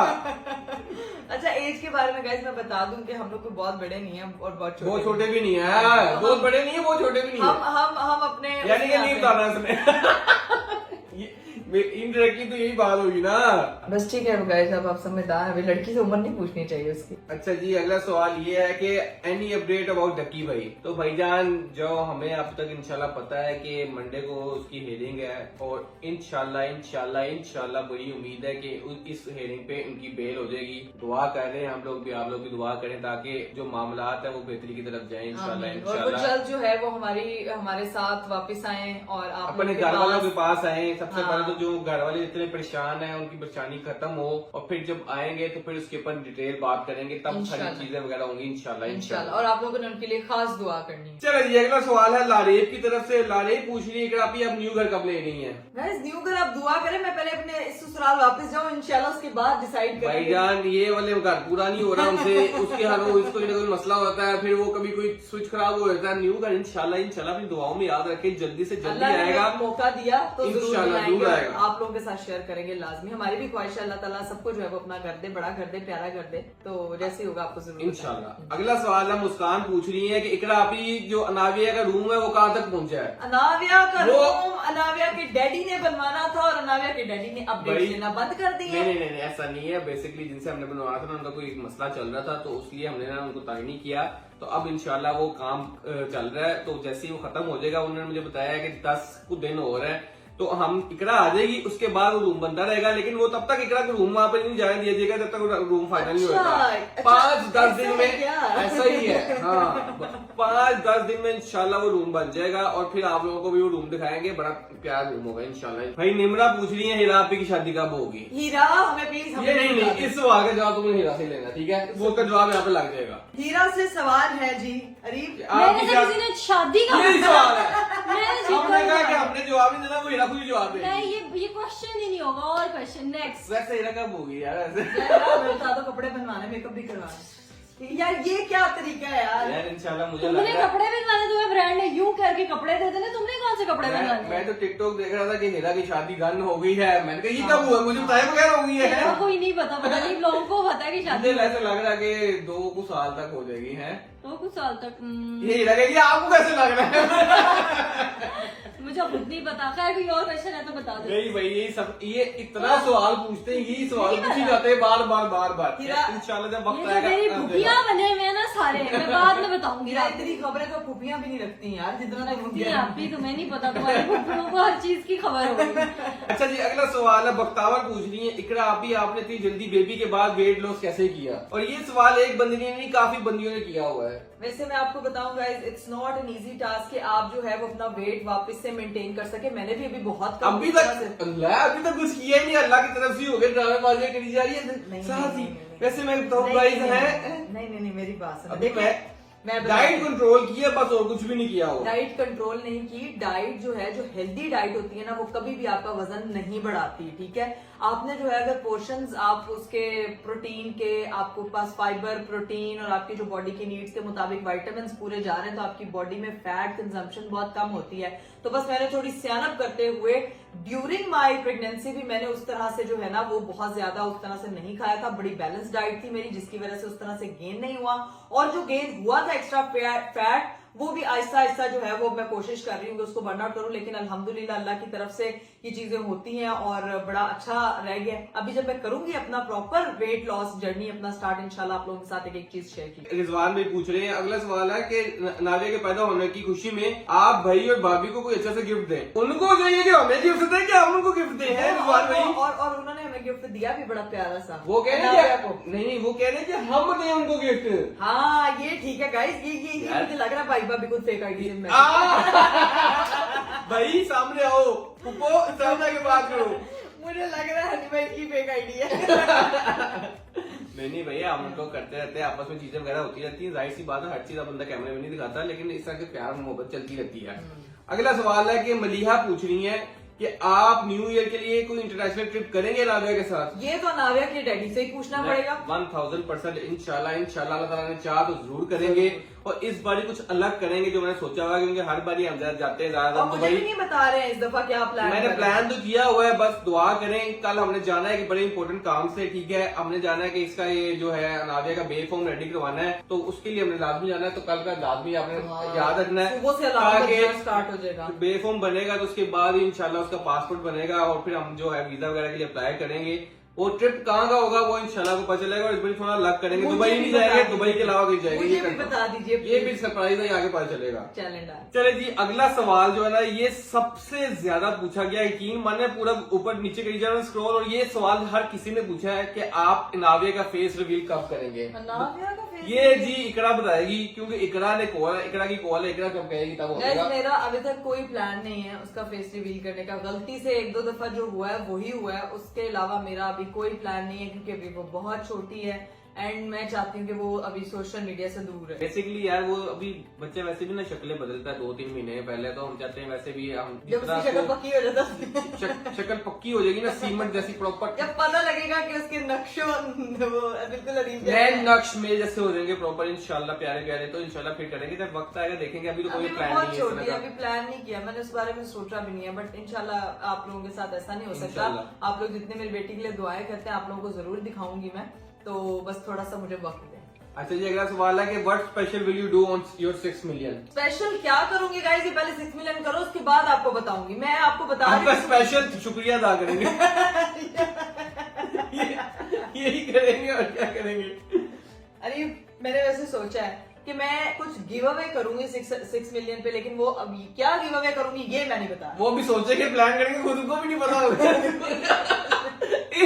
अच्छा, एज के बारे में गाइस मैं बता दूं कि हम लोग कोई बहुत बड़े नहीं है और बहुत बहुत छोटे छोटे भी नहीं है, बहुत बड़े नहीं है, बहुत छोटे भी नहीं है। हम अपने यानी कि नहीं बताना इसने। इनडायरेक्टली तो यही बात होगी ना। बस ठीक है गाइस, अब आप समझदार हैं, अभी लड़की से उम्र नहीं पूछनी चाहिए उसकी। अच्छा जी, अगला सवाल ये है कि एनी अपडेट अबाउट डक्की भाई? तो भाईजान जो हमें अब तक इंशाल्लाह पता है कि मंडे को उसकी हेयरिंग है, और इंशाल्लाह बड़ी उम्मीद है कि इस हेयरिंग पे उनकी बेल हो जाएगी। दुआ कर रहे हैं हम लोग भी, आप लोग भी दुआ करें ताकि जो मामलात है वो बेहतरी की तरफ जाए इंशाल्लाह। और वो जल्द जो है वो हमारे साथ वापस आए और आप अपने लोगों के घर वालों पास- के पास आए। सबसे हाँ। पहले तो जो घर वाले जितने परेशान हैं उनकी परेशानी खत्म हो, और फिर जब आएंगे तो फिर उसके ऊपर डिटेल बात करेंगे, तब सारी इंशाल्लाह। चीजें वगैरह होंगी इंशाल्लाह। और आप लोगों ने उनके लिए खास दुआ करनी है। चलो जी, अगला सवाल है लारेब की तरफ से। लारेब पूछ रही है कि आप न्यू घर कब ले रही है? गाइस न्यू घर आप दुआ करें, मैं पहले अपने इस ससुराल वापस जाऊं इंशाल्लाह, उसके बाद डिसाइड करेंगे। भाईजान ये वाले घर पूरा नहीं हो रहा उनसे, उसके हर रोज इसको कोई मसला होता है, फिर वो कभी कोई स्विच खराब हो जाता है। न्यू घर इंशाल्लाह अपनी दुआओं में याद रखे, जल्दी से जल्दी अल्लाह ने आएगा। मौका दिया तो जरूर इंशाल्लाह बनाएंगे, जरूर आएगा। आप लोगों के साथ शेयर करेंगे लाजमी। हमारी भी ख्वाहिश है अल्लाह ताला सबको जो है वो अपना कर दे, बड़ा कर दे, प्यारा कर दे, तो जैसे ही होगा आपको जरूर इंशाल्लाह। अगला सवाल है, मुस्कान पूछ रही है कि इकरा आपी जो अनाविया का रूम है वो कहाँ तक पहुंचा है? अनाविया का वो- रूम अनाविया के डैडी ने बनवाना था और अनाविया के डैडी ने अपडेट भाई- देना बंद कर दिए। नहीं, ऐसा नहीं है। बेसिकली जिनसे हमने बनवाना था ना, उनका कोई मसला चल रहा था, तो इसलिए हमने ना उनको तय नहीं किया। तो अब इंशाल्लाह वो काम चल रहा है, तो जैसे ही वो खत्म हो जाएगा, उन्होंने मुझे बताया है कि 10 कुछ दिन हो रहे हैं, तो हम इकरा आ जाएगी, उसके बाद वो रूम बनता रहेगा। लेकिन वो तब तक इकरा को रूम वहां पर नहीं जाने दिया जाएगा जब तक रूम फाइनल नहीं होता। अच्छा, 5-10 दिन ऐसा में है क्या? ऐसा ही है। हाँ, 5-10 दिन में इंशाल्लाह वो रूम बन जाएगा, और फिर आप लोगों को भी वो रूम दिखाएंगे। बड़ा प्यारा रूम होगा इंशाल्लाह। भाई निमरा पूछ रही है हीरा आपी की शादी कब होगी? हीरा हमें प्लीज ये नहीं, इस सवाल का जवाब तुमने हीरा से लेना, ठीक है? वो उसका जवाब यहाँ पे लग जाएगा। हीरा से सवाल है जी। अरीफ मैंने से किसी ने शादी का यही सवाल है। हमने कहा कि हमने जवाब नहीं देना, वो हीरा खुद ही जवाब दे। नहीं, ये क्वेश्चन ही नहीं होगा। और क्वेश्चन नेक्स्ट। वैसे हीरा कब होगी यार ऐसे? यार बता दो, कपड़े बनवाने, मेकअप भी करवाना। यार ये क्या तरीका है यार? यार इंशाल्लाह मुझे लग तुमने रहा है कपड़े बनवाने, तुम्हें ब्रांड ने यूं करके कपड़े दे देने, तुमने कौन से कपड़े बनवाने? मैं तो टिकटॉक देख रहा था कि हीरा की शादी डन हो गई है। मैंने कहा ये कब हुआ, मुझे बताए बगैर हो गई है। मेरे को ही नहीं पता नहीं लोगों को पता है कि शादी मुझे ऐसा लग रहा है कि 2 साल तक हो जाएगी है। तो कुछ साल तक। ये हीरा कहेगी आपको कैसे लग रहा है? मुझे खुद नहीं पता। खैर कोई और क्वेश्चन है तो बता दो। नहीं भाई, ये सब ये इतना सवाल पूछते हैं, यही सवाल पूछी जाते हैं बार बार। हीरा, इंशाल्लाह जब ये वक्त जो आएगा मेरी तब भूखियां देगा। बने हुए हैं ना सारे, मैं बाद में बताऊंगी। हीरा, इतनी खबरें तो फूफियां भी नहीं रखती यार जितना तुम नहीं, आप भी, तुम्हें नहीं पता, तुम्हारे फूफियों को हर चीज की खबर होगी। अच्छा जी, अगला सवाल है बख्तावर पूछ रही है, इकरा आपने इतनी जल्दी बेबी के बाद वेट लॉस कैसे किया? और ये सवाल एक बंदी ने नहीं, काफी बंदियों ने किया हुआ है। वैसे मैं आपको बताऊं guys, it's not an easy task कि आप जो है वो अपना वेट वापस से मेंटेन कर सके। मैंने भी अभी बहुत कम अभी तक कुछ किया ही नहीं, अल्लाह की तरफ से हो गए, ड्रामेबाजी करी जा रही है साथ ही। वैसे मैं बताऊं गाइस है, नहीं मेरी बात सुनो। अभी देखिए, मैं डाइट कंट्रोल किया बस, और कुछ भी नहीं किया हो। डाइट कंट्रोल नहीं की। डाइट जो है, जो हेल्दी डाइट होती है ना, वो कभी भी आपका वजन नहीं बढ़ाती। ठीक है, आपने जो है अगर पोर्शंस आप उसके प्रोटीन के, आपको पास फाइबर, प्रोटीन और आपकी जो बॉडी की नीड्स के मुताबिक विटामिन पूरे जा रहे हैं, तो आपकी बॉडी में फैट कंजम्पशन बहुत कम होती है। तो बस मैंने थोड़ी सियानत करते हुए ड्यूरिंग माई प्रेगनेंसी भी मैंने उस तरह से जो है ना वो बहुत ज्यादा उस तरह से नहीं खाया था। बड़ी बैलेंस डाइट थी मेरी, जिसकी वजह से उस तरह से गेन नहीं हुआ। और जो गेन हुआ था एक्स्ट्रा फैट, वो भी आहिस्ता आहिस्ता जो है वो मैं कोशिश कर रही हूँ कि उसको बर्न आउट करूं। लेकिन अल्हम्दुलिल्लाह अल्लाह की तरफ से ये चीजें होती हैं और बड़ा अच्छा रह गया। अभी जब मैं करूंगी अपना प्रॉपर वेट लॉस जर्नी अपना स्टार्ट, इंशाल्लाह आप लोगों के साथ एक चीज शेयर की। रिजवान भी पूछ रहे हैं, अगला सवाल है कि नाविया के पैदा होने की खुशी में आप भाई और भाभी को कोई अच्छा सा गिफ्ट दें। उनको चाहिए कि हमें गिफ्ट दें कि हम उनको गिफ्ट दें? है रिजवान भाई, और उन्होंने हमें गिफ्ट दिया भी बड़ा प्यारा सा। वो कह नाविया रहे को। नहीं, वो कह रहे कि हम दें उनको गिफ्ट। हाँ ये ठीक है गाइस, ये मुझे लग रहा है भाई भाभी कुछ फेक आइडिया में। भाई सामने आओ, पुप्पो सामने आके बात करो। मुझे लग रहा है हनी भाई की फेक आइडिया है। नहीं भैया, हम लोग करते रहते हैं, आपस में चीजें वगैरह होती रहती है। जाहिर सी बात है, हर चीज बंदा कैमरे में नहीं दिखाता, लेकिन इस तरह के प्यार मोहब्बत चलती रहती है। अगला सवाल है कि मलिहा पूछ रही है कि आप न्यू ईयर के लिए कोई इंटरनेशनल ट्रिप करेंगे नाविया के साथ? ये तो नाविया के डैडी से ही पूछना पड़ेगा। 1000% इंशाल्लाह अल्लाह ताला ने चाहा तो जरूर करेंगे। और इस बारी कुछ अलग करेंगे जो मैंने सोचा हुआ है, क्योंकि हर बारी हम जाते हैं और ज्यादा मुझे भी नहीं बता रहे हैं इस दफा क्या प्लान। मैंने प्लान तो किया हुआ है, बस दुआ करें। कल हमने जाना है कि बड़े इंपॉर्टेंट काम से, ठीक है, हमने जाना है कि इसका ये जो है नाविया का बे फॉर्म रेडी करवाना है, तो उसके लिए हमने लाजमी जाना है। तो कल का लाजमी आपने याद रखना है, सुबह से अलार्म बजना स्टार्ट हो जाएगा। बे फॉर्म बनेगा तो उसके बाद ही इंशाल्लाह उसका पासपोर्ट बनेगा और फिर हम जो है वीजा वगैरह के लिए अप्लाई करेंगे। वो ट्रिप कहाँ का होगा वो इंशाल्लाह को पता चलेगा। और इस बार थोड़ा लग करेंगे, मुझे दुबई भी नहीं बता जाएंगे, दीजिए। दुबई के अलावा कहीं जाएंगे। मुझे ये भी confirm। बता दीजिए ये भी सरप्राइज है, आगे पता चलेगा। कैलेंडर। चले जी, अगला सवाल जो है ना, ये सबसे ज्यादा पूछा गया, यकीन माने पूरा ऊपर नीचे करी जा रहा है स्क्रॉल। और ये सवाल हर किसी ने पूछा है कि आप नाविया का फेस रिवील कब करेंगे? नाविया का फेस ये जी इकरा बताएगी, क्योंकि इकरा की कॉल है, इकरा कब कहेगी तब गाइस, होगा। मेरा अभी तक कोई प्लान नहीं है उसका फेस रिवील करने का। गलती से 1-2 दफा जो हुआ है वही हुआ है, उसके अलावा मेरा अभी कोई प्लान नहीं है, क्योंकि अभी वो बहुत छोटी है एंड मैं चाहती हूँ कि वो अभी सोशल मीडिया से दूर है। बेसिकली यार वो अभी बच्चे वैसे भी ना शक्लें बदलता है 2-3 महीने पहले, तो हम चाहते हैं वैसे भी हम जब उसकी शक्ल पक्की हो जाता है, शक्ल पक्की हो जाएगी ना, सीमेंट जैसी प्रॉपर, जब पता लगेगा कि उसके नक्शों वो बिल्कुल अरीब नए नक्श में जैसे हो जाएंगे प्रॉपर इंशाल्लाह, प्यारे प्यारे। तो इंशाल्लाह फिर करेंगे जब वक्त आएगा, देखेंगे। अभी तो अभी कोई वो प्लान बहुत नहीं छोटी है, है अभी प्लान नहीं किया मैंने, उस बारे में सोचा भी नहीं है। बट इंशाल्लाह आप लोगों के साथ ऐसा नहीं हो सकता। इंशाल्लाह। आप लोग जितने मेरी बेटी के लिए दुआएं करते हैं, आप लोगों को जरूर दिखाऊंगी मैं। तो बस थोड़ा सा मुझे वक्त दें। अच्छा जी, अगला सवाल है कि what special will you do on your 6 million? Special क्या करूंगी गाइस, ये पहले 6 मिलियन करो, उसके बाद आपको बताऊंगी। मैं आपको बता आपका रही हूँ स्पेशल शुक्रिया अदा करेंगे। यही करेंगे और क्या करेंगे। अरे मैंने वैसे सोचा है कि मैं कुछ गिव अवे करूंगी 6 मिलियन पे, लेकिन वो अभी क्या गिव अवे करूंगी ये मैं नहीं बता। वो भी सोचेंगे, प्लान करेंगे, खुद को भी नहीं पता होगा।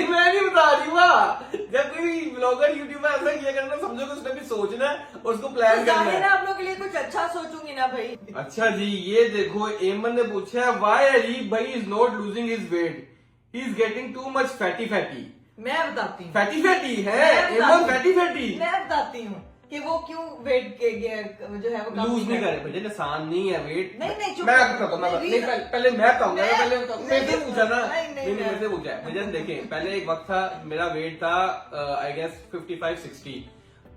मैं नहीं बता रही वाह। जब कोई ब्लॉगर यूट्यूबर ऐसा किया करना, समझो कि उसने भी सोचना है और उसको प्लान तो करना जाहिर है है। आप लोगों के लिए कुछ अच्छा सोचूंगी ना भाई। अच्छा जी, ये देखो एमन ने पूछा है व्हाई अरीब भाई is not losing his weight, he is getting too much fatty. मैं बताती हूँ, फैटी है मैं एमन, बताती फैटी। मैं बताती हूँ। कि वो क्यों वेट के जो है वो कम लूज नहीं कर करे भैया, आसान नहीं है वेट। नहीं, चुप मैं कर। आपको बताऊँ, नहीं, पहले मैं कहूँगा, मैं- पहले मेरे से पूछा ना, नहीं, मेरे से पूछा है भैया। देखें, पहले एक वक्त था मेरा वेट था आई गेस 55-60,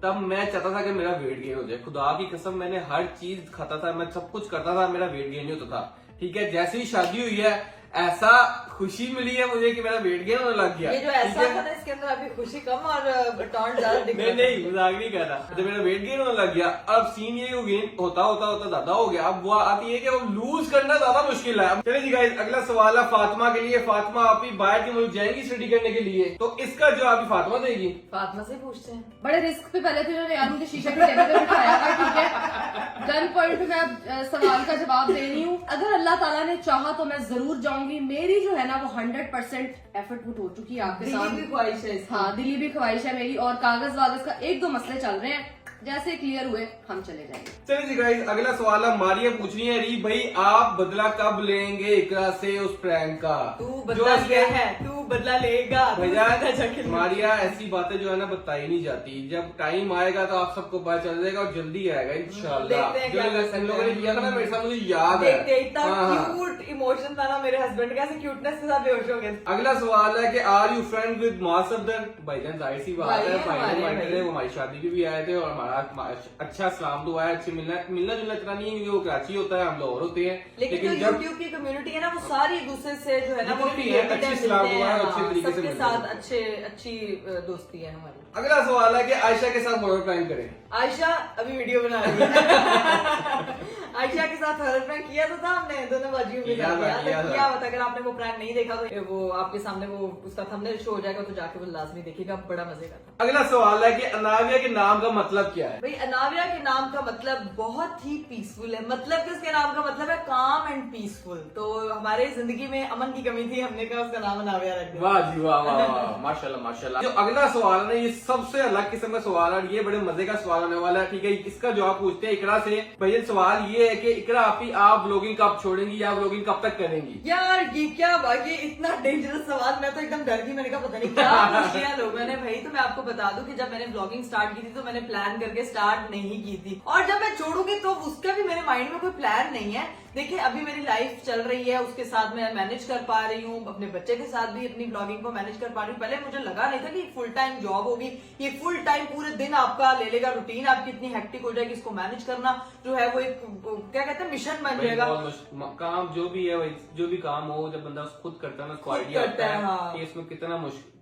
तब मैं चाहता था कि मेरा वेट गेन हो जाए। खुदा की कसम, मैंने हर चीज खाता था, मैं सब कुछ करता था, मेरा वेट गेन नहीं होता था। ठीक है, जैसे ही शादी हुई है ऐसा खुशी मिली है मुझे कि मेरा वेट गेन होने लग गया। ये जो ठीक ऐसा है? था ना, इसके अंदर अभी खुशी कम और टॉन्ट ज्यादा दिख रहा नहीं मजाक नहीं कर रहा। जब मेरा वेट गेन होने लग गया, अब सीन ये गेन होता ज्यादा हो गया। अब वो आती है कि अब लूज करना ज्यादा मुश्किल है। चलिए जी गाइस, अगला सवाल है फातिमा के लिए। फातिमा, आप ही बाहर के मुल्क जाएंगी स्टडी करने के लिए, तो इसका जवाब भी फातिमा देगी। फातिमा से पूछते हैं। बड़े रिस्क पे पहले तो इन्होंने यार मुझे शीशे के टेबल पे बिठाया था, ठीक है। गन पॉइंट पे मैं अब सवाल का जवाब दे रही हूँ। अगर अल्लाह ताला ने चाहा तो मैं जरूर जाऊंगी। मेरी जो है ना वो 100% एफर्ट पुट हो चुकी है आपके दिली साथ। भी ख्वाहिश है इसकी। हाँ, दिली भी ख्वाहिश है मेरी, और कागज वागज का 1-2 मसले चल रहे हैं, जैसे क्लियर हुए हम चले जाएंगे। चलिए जी गाइस, अगला सवाल है मारिया पूछ रही है, री भाई आप बदला कब लेंगे इकरा से उस प्रैंक का? तू जो बदला उसके- लिया है, तू बदला लेगा। तू भैया सीधा जाके ले। मारिया, ऐसी बातें जो है ना बताई नहीं जाती। जब टाइम आएगा तो आप सबको पता चल जाएगा और जल्दी आएगा इंशाल्लाह। देखते हैं जो क्या कर सकते इन लोगों ने हैं। किया था ना मेरे साथ, मुझे याद है। देखते इतना हाँ। क्यूट इमोशन था ना मेरे हस्बैंड का, ऐसे क्यूटनेस के साथ बेहोश हो गए। अगला सवाल है कि आर यू फ्रेंड विद मास सफदर? भाईजान जाहिर सी बात भाई है, है भाई हमारे हमारे भाई। थे, वो हमारी शादी पे भी आए थे और हमारा अच्छा सलाम दुआ है, अच्छी मिलना जुलना इतना नहीं है क्योंकि वो कराची होता है, हम लाहौर होते हैं। लेकिन जो जब यूट्यूब की कम्युनिटी है ना, वो सारी एक दूसरे से जो है ना वो जितनी भी है, related अच्छी है, सलाह मिलते दुआ है, हैं, अच्छे हाँ, तरीके से सबके मिलते साथ हैं। अच्छी दोस्ती है हमारी। अगला सवाल है कि आयशा के साथ हॉरर प्रैंक करें। आयशा अभी वीडियो बना रही है। आयशा के साथ हॉरर प्रैंक किया तो था हमने, दोनों बाजियों के साथ किया था। क्या होता है, अगर आपने वो प्रैंक नहीं देखा तो वो आपके सामने वो उसका थंबनेल शो हो जाएगा, तो जाके वो लाजमी देखिएगा, बड़ा मजे का था। अगला सवाल है कि अनाविया के नाम का मतलब क्या है? भाई अनाविया के नाम का मतलब बहुत ही पीसफुल है। मतलब कि उसके नाम का मतलब है काम एंड पीसफुल। तो हमारे जिंदगी में अमन की कमी थी, हमने कहा उसका नाम अनाविया रख दिया। वाह जी वाह वाह वाह, माशाल्लाह माशाल्लाह। जो अगला सवाल है ना, ये सबसे अलग किस्म का सवाल है, ये बड़े मजे का सवाल होने वाला है। ठीक है, इसका जवाब पूछते हैं इकरा से। भैया सवाल ये है कि इकरा आप व्लॉगिंग कब छोड़ेंगी या व्लॉगिंग कब तक करेंगी? यार ये क्या ये इतना डेंजरस सवाल, मैं तो एकदम डर गई। मैंने कहा पता नहीं क्या पूछ लिया लोगों ने। भाई तो मैं आपको बता दूं कि जब मैंने व्लॉगिंग स्टार्ट की थी तो मैंने प्लान करके स्टार्ट नहीं की थी, और जब मैं छोड़ूंगी तो उसका भी मेरे माइंड में कोई प्लान नहीं है। देखिए अभी मेरी लाइफ चल रही है, उसके साथ मैं मैनेज कर पा रही हूँ, अपने बच्चे के साथ भी अपनी ब्लॉगिंग को मैनेज कर पा रही हूँ। पहले मुझे लगा नहीं था कि फुल टाइम जॉब होगी, ये फुल टाइम पूरे दिन आपका ले लेगा, रूटीन आपकी इतनी हेक्टिक हो जाएगी, इसको मैनेज करना जो है वो एक क्या कहते हैं मिशन बन जाएगा। काम जो भी है वही, जो भी काम हो, जब बंदा खुद करता है ना, उसको आइडिया करता आता है, है हाँ। कि इसमें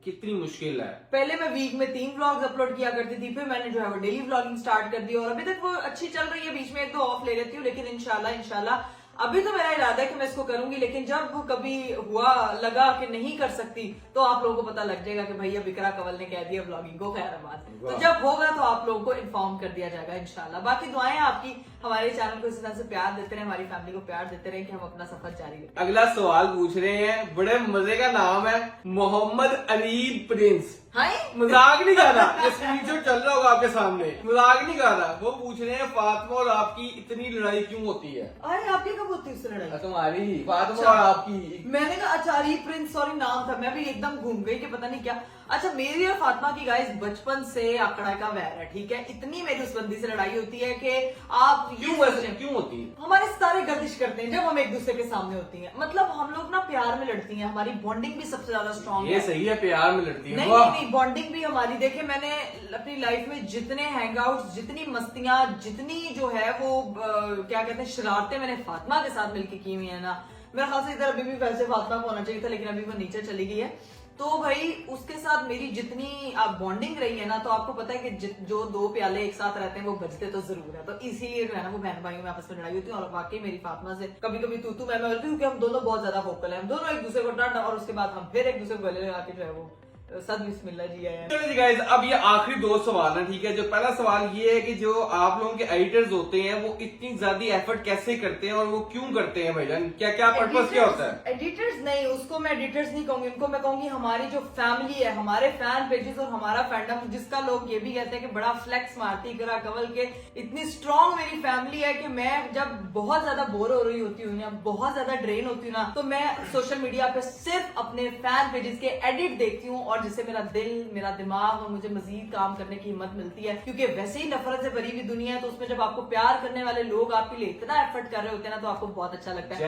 कितनी मुश्किल है। पहले मैं वीक में 3 व्लॉग्स अपलोड किया करती थी, फिर मैंने जो है वो डेली व्लॉगिंग स्टार्ट कर दी, और अभी तक वो अच्छी चल रही है। बीच में 1-2 ऑफ ले लेती हूँ, लेकिन इंशाल्लाह अभी तो मेरा इरादा है कि मैं इसको करूंगी। लेकिन जब कभी हुआ लगा कि नहीं कर सकती तो आप लोगों को पता लग जाएगा कि भैया बिकरा कंवल ने कह दिया व्लॉगिंग को खैराबाद। तो जब होगा तो आप लोगों को इन्फॉर्म कर दिया जाएगा इंशाल्लाह। बाकी दुआएं आपकी हमारे चैनल को इसी तरह से प्यार देते रहे, हमारी फैमिली को प्यार देते रहे कि हम अपना सफर जारी रखें। अगला सवाल पूछ रहे हैं, बड़े मजे का नाम है, मोहम्मद अलीब प्रिंस। हाय मजाक नहीं कर रहा, ये स्क्रीनशॉट चल रहा होगा आपके सामने, मजाक नहीं कर रहा। वो पूछ रहे हैं फातिमा और आपकी इतनी लड़ाई क्यों होती है? अरे आपकी कब होती है उससे लड़ाई? तुम्हारी फातिमा अच्छा। और आपकी। मैंने कहा अच्छा अली प्रिंस, सॉरी नाम था, मैं भी एकदम घूम गई कि पता नहीं क्या। अच्छा मेरी और फातिमा की गाइस बचपन से आंकड़ा का वैर है, ठीक है। इतनी मेरी उस बंदी से लड़ाई होती है कि आप क्यों वैसे क्यों होती है? हमारे सारे गर्दिश करते हैं जब हम एक दूसरे के सामने होती हैं। मतलब हम लोग ना प्यार में लड़ती हैं, हमारी बॉन्डिंग भी सबसे ज्यादा स्ट्रॉन्ग ये है। सही है, प्यार में लड़ती है। नहीं वाह। नहीं, बॉन्डिंग भी हमारी। देखे मैंने अपनी लाइफ में जितने हैंगआउट्स, जितनी मस्तियां, जितनी जो है वो क्या कहते हैं शरारतें मैंने फातिमा के साथ मिलकर की हुई है ना, मेरे ख्याल से इधर अभी भी वैसे फातिमा को होना चाहिए था, लेकिन अभी वो नीचे चली गई है। तो भाई उसके साथ मेरी जितनी आप बॉन्डिंग रही है ना, तो आपको पता है कि जो 2 प्याले एक साथ रहते हैं वो बजते तो जरूर है। तो इसीलिए जो है ना वो बहन भाइयों में आपस में लड़ाई होती है। और वाकई मेरी फातिमा से कभी कभी तू मैं बोलती हूँ कि हम दोनों बहुत ज्यादा वोकल हैं, हम दोनों एक दूसरे को डांट, और उसके बाद हम फिर एक दूसरे को गले लगा के जो है वो सद बिस्मिल्लाह जी आया। चलिए गाइस, अब ये आखिरी 2 सवाल हैं, ठीक है। जो पहला सवाल ये है कि जो आप लोगों के एडिटर्स होते हैं वो इतनी ज्यादा एफर्ट कैसे करते हैं और वो क्यों करते हैं भाईजान? क्या पर्पस क्या होता है? एडिटर्स नहीं, उसको मैं एडिटर्स नहीं कहूंगी, उनको मैं कहूंगी हमारी जो फैमिली है, हमारे फैन पेजेस और हमारा फैंडम, जिसका लोग ये भी कहते हैं कि बड़ा फ्लेक्स मारती करा कवल के। इतनी स्ट्रॉन्ग मेरी फैमिली है कि मैं जब बहुत ज्यादा बोर हो रही होती हूँ या बहुत ज्यादा ड्रेन होती हूँ ना, तो मैं सोशल मीडिया पे सिर्फ अपने फैन पेजेस के एडिट देखती हूँ और जिससे मेरा दिल, मेरा दिमाग और मुझे मजीद काम करने की हिम्मत मिलती है, क्योंकि वैसे ही नफरत से भरी हुई दुनिया है, तो उसमें जब आपको प्यार करने वाले लोग आपके लिए इतना एफर्ट कर रहे होते हैं ना, तो आपको बहुत अच्छा लगता है।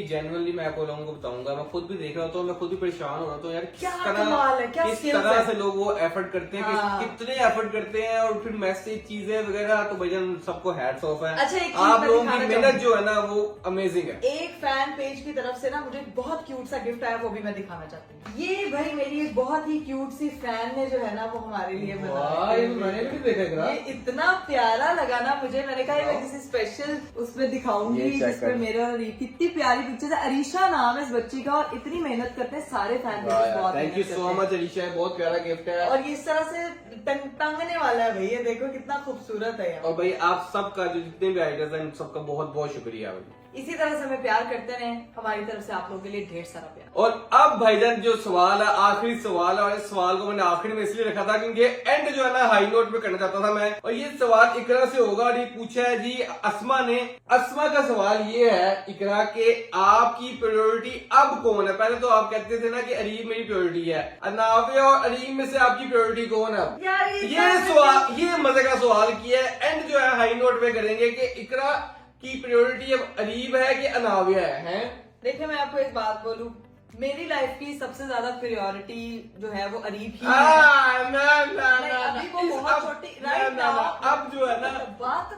जेन्युइनली मैं आप लोगों को बताऊंगा, मैं खुद भी देख रहा होता हूँ, मैं खुद भी परेशान हो रहा हूँ यार, क्या कमाल है, क्या किस skills तरह है। से लोग वो एफर्ट करते हैं, हाँ। कितने एफर्ट करते हैं, और फिर मैसेज चीजें वगैरह, तो भैया सबको हैट्स ऑफ है। अच्छा, एक चीज आप मैं लोगों दिखाना की मेहनत जो है ना वो अमेजिंग है। एक फैन पेज की तरफ से ना मुझे बहुत क्यूट सा गिफ्ट आया, वो भी मैं दिखाना चाहती हूँ। ये भाई मेरी एक बहुत ही क्यूट सी फैन ने जो है ना वो हमारे लिए वाह, ये मैंने भी देखा बनाया। था। ये इतना प्यारा लगा ना मुझे, मैंने कहा मैं किसी स्पेशल उसमें दिखाऊंगी ये check जिसमें कर। मेरा और ये कितनी प्यारी पिक्चर है। अरीशा नाम है इस बच्ची का, और इतनी मेहनत करते हैं सारे फैन पेज, बहुत थैंक यू मेहनत सो करते हैं। मच अलीशा, बहुत प्यारा गिफ्ट है। और ये इस तरह से टंगने वाला है भाई, ये देखो कितना खूबसूरत है यार। और भाई आप सबका जो जितने भी आइडियाज हैं, सबका बहुत बहुत शुक्रिया भाई। इसी तरह से हमें प्यार करते रहें, हमारी तरफ से आप लोगों के लिए ढेर सारा प्यार। और अब भाईजान जो सवाल है, आखिरी सवाल है, और इस सवाल को मैंने आखिरी में इसलिए रखा था क्योंकि एंड जो है ना हाई नोट पे करना चाहता था मैं। और ये सवाल इकरा से होगा, और ये पूछा है जी अस्मा ने। अस्मा का सवाल ये है इकरा के, आपकी प्रायोरिटी अब कौन है? पहले तो आप कहते थे ना कि अरीब मेरी प्रायोरिटी है, अनाविया और अरीब में से आपकी प्रायोरिटी कौन है? यार ये सवाल, ये मजे का सवाल किया है। एंड जो है हाई नोट पे करेंगे कि इकरा की प्रायोरिटी अब अरीब है कि अनाविया है? देखिए मैं आपको एक बात बोलूं, मेरी लाइफ की सबसे ज्यादा प्रायोरिटी जो है वो अरीब ही है। नहीं, अभी वो बहुत छोटी राइट नाउ। अब जो है ना बात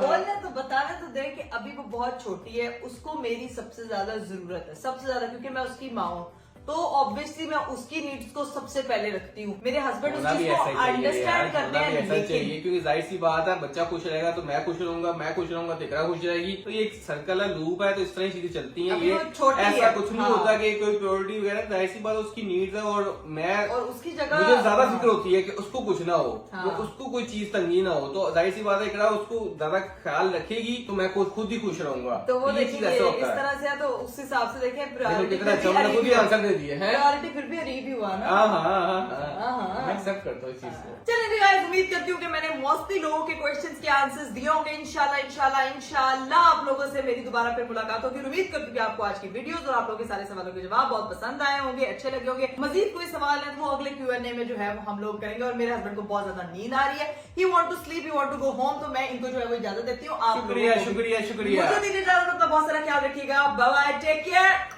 बोलने तो बताने तो दे कि अभी वो बहुत छोटी है, उसको मेरी सबसे ज्यादा जरूरत है, सबसे ज्यादा, क्योंकि मैं उसकी माँ हूँ, तो ऑब्वियसली मैं उसकी नीड्स को सबसे पहले रखती हूँ। मेरे हस्बैंड उस चीज को अंडरस्टैंड करते हैं, ऐसा चाहिए, लेकिन क्योंकि जाहिर सी बात है, बच्चा खुश रहेगा तो मैं खुश रहूंगा, मैं खुश रहूंगा तो इकरा खुश रहेगी, तो ये एक सर्कल है, लूप है, तो इस तरह की चीजें चलती हैं। अभी ये वो छोटी ऐसा है। कुछ नहीं हाँ। होता कि कोई प्रायोरिटी वगैरह, जाहिर सी बात है उसकी नीड्स है, और मैं और उसकी जगह मुझे ज्यादा फिक्र होती है कि उसको कुछ ना हो, हाँ। वो उसको कोई चीज तंगी ना हो, तो जाहिर सी बात है इकरा उसको ज्यादा ख्याल रखेगी तो मैं खुद ही खुश रहूंगा। तो वो ये चीज देखिए ऐसा इस होता है। तरह से है, तो उस हिसाब से देखिए देखो कितना अच्छा, मैंने खुद ही आंसर दे दिए हैं। प्रायोरिटी फिर भी अरीब ही हुआ ना। हाँ, मैं एक्सेप्ट करता हूँ इस चीज को। चलिए गाइस, उम्मीद करती हूँ कि मैंने मोस्टली लोगों के क्वेश्चंस के आंसर्स दिए होंगे। इंशाल्लाह आप लोगों से मेरी दोबारा फिर मुलाकात होगी। उम्मीद करती हूँ कि आपको आज की वीडियोस और आप लोगों के सारे सवालों के जवाब बहुत पसंद आए होंगे, अच्छे लगे होंगे। मजीद कोई सवाल है तो वो अगले Q&A में जो है वो हम लोग करेंगे। और मेरे हस्बैंड को बहुत ज्यादा नींद आ रही है, he want to sleep, he want to go home, तो मैं इनको जो है वो इजाजत देती हूँ। आप शुक्रिया, शुक्रिया, शुक्रिया। मुझे दीजिए इजाजत, अपना बहुत सारा ख्याल रखिएगा। Bye bye, take care.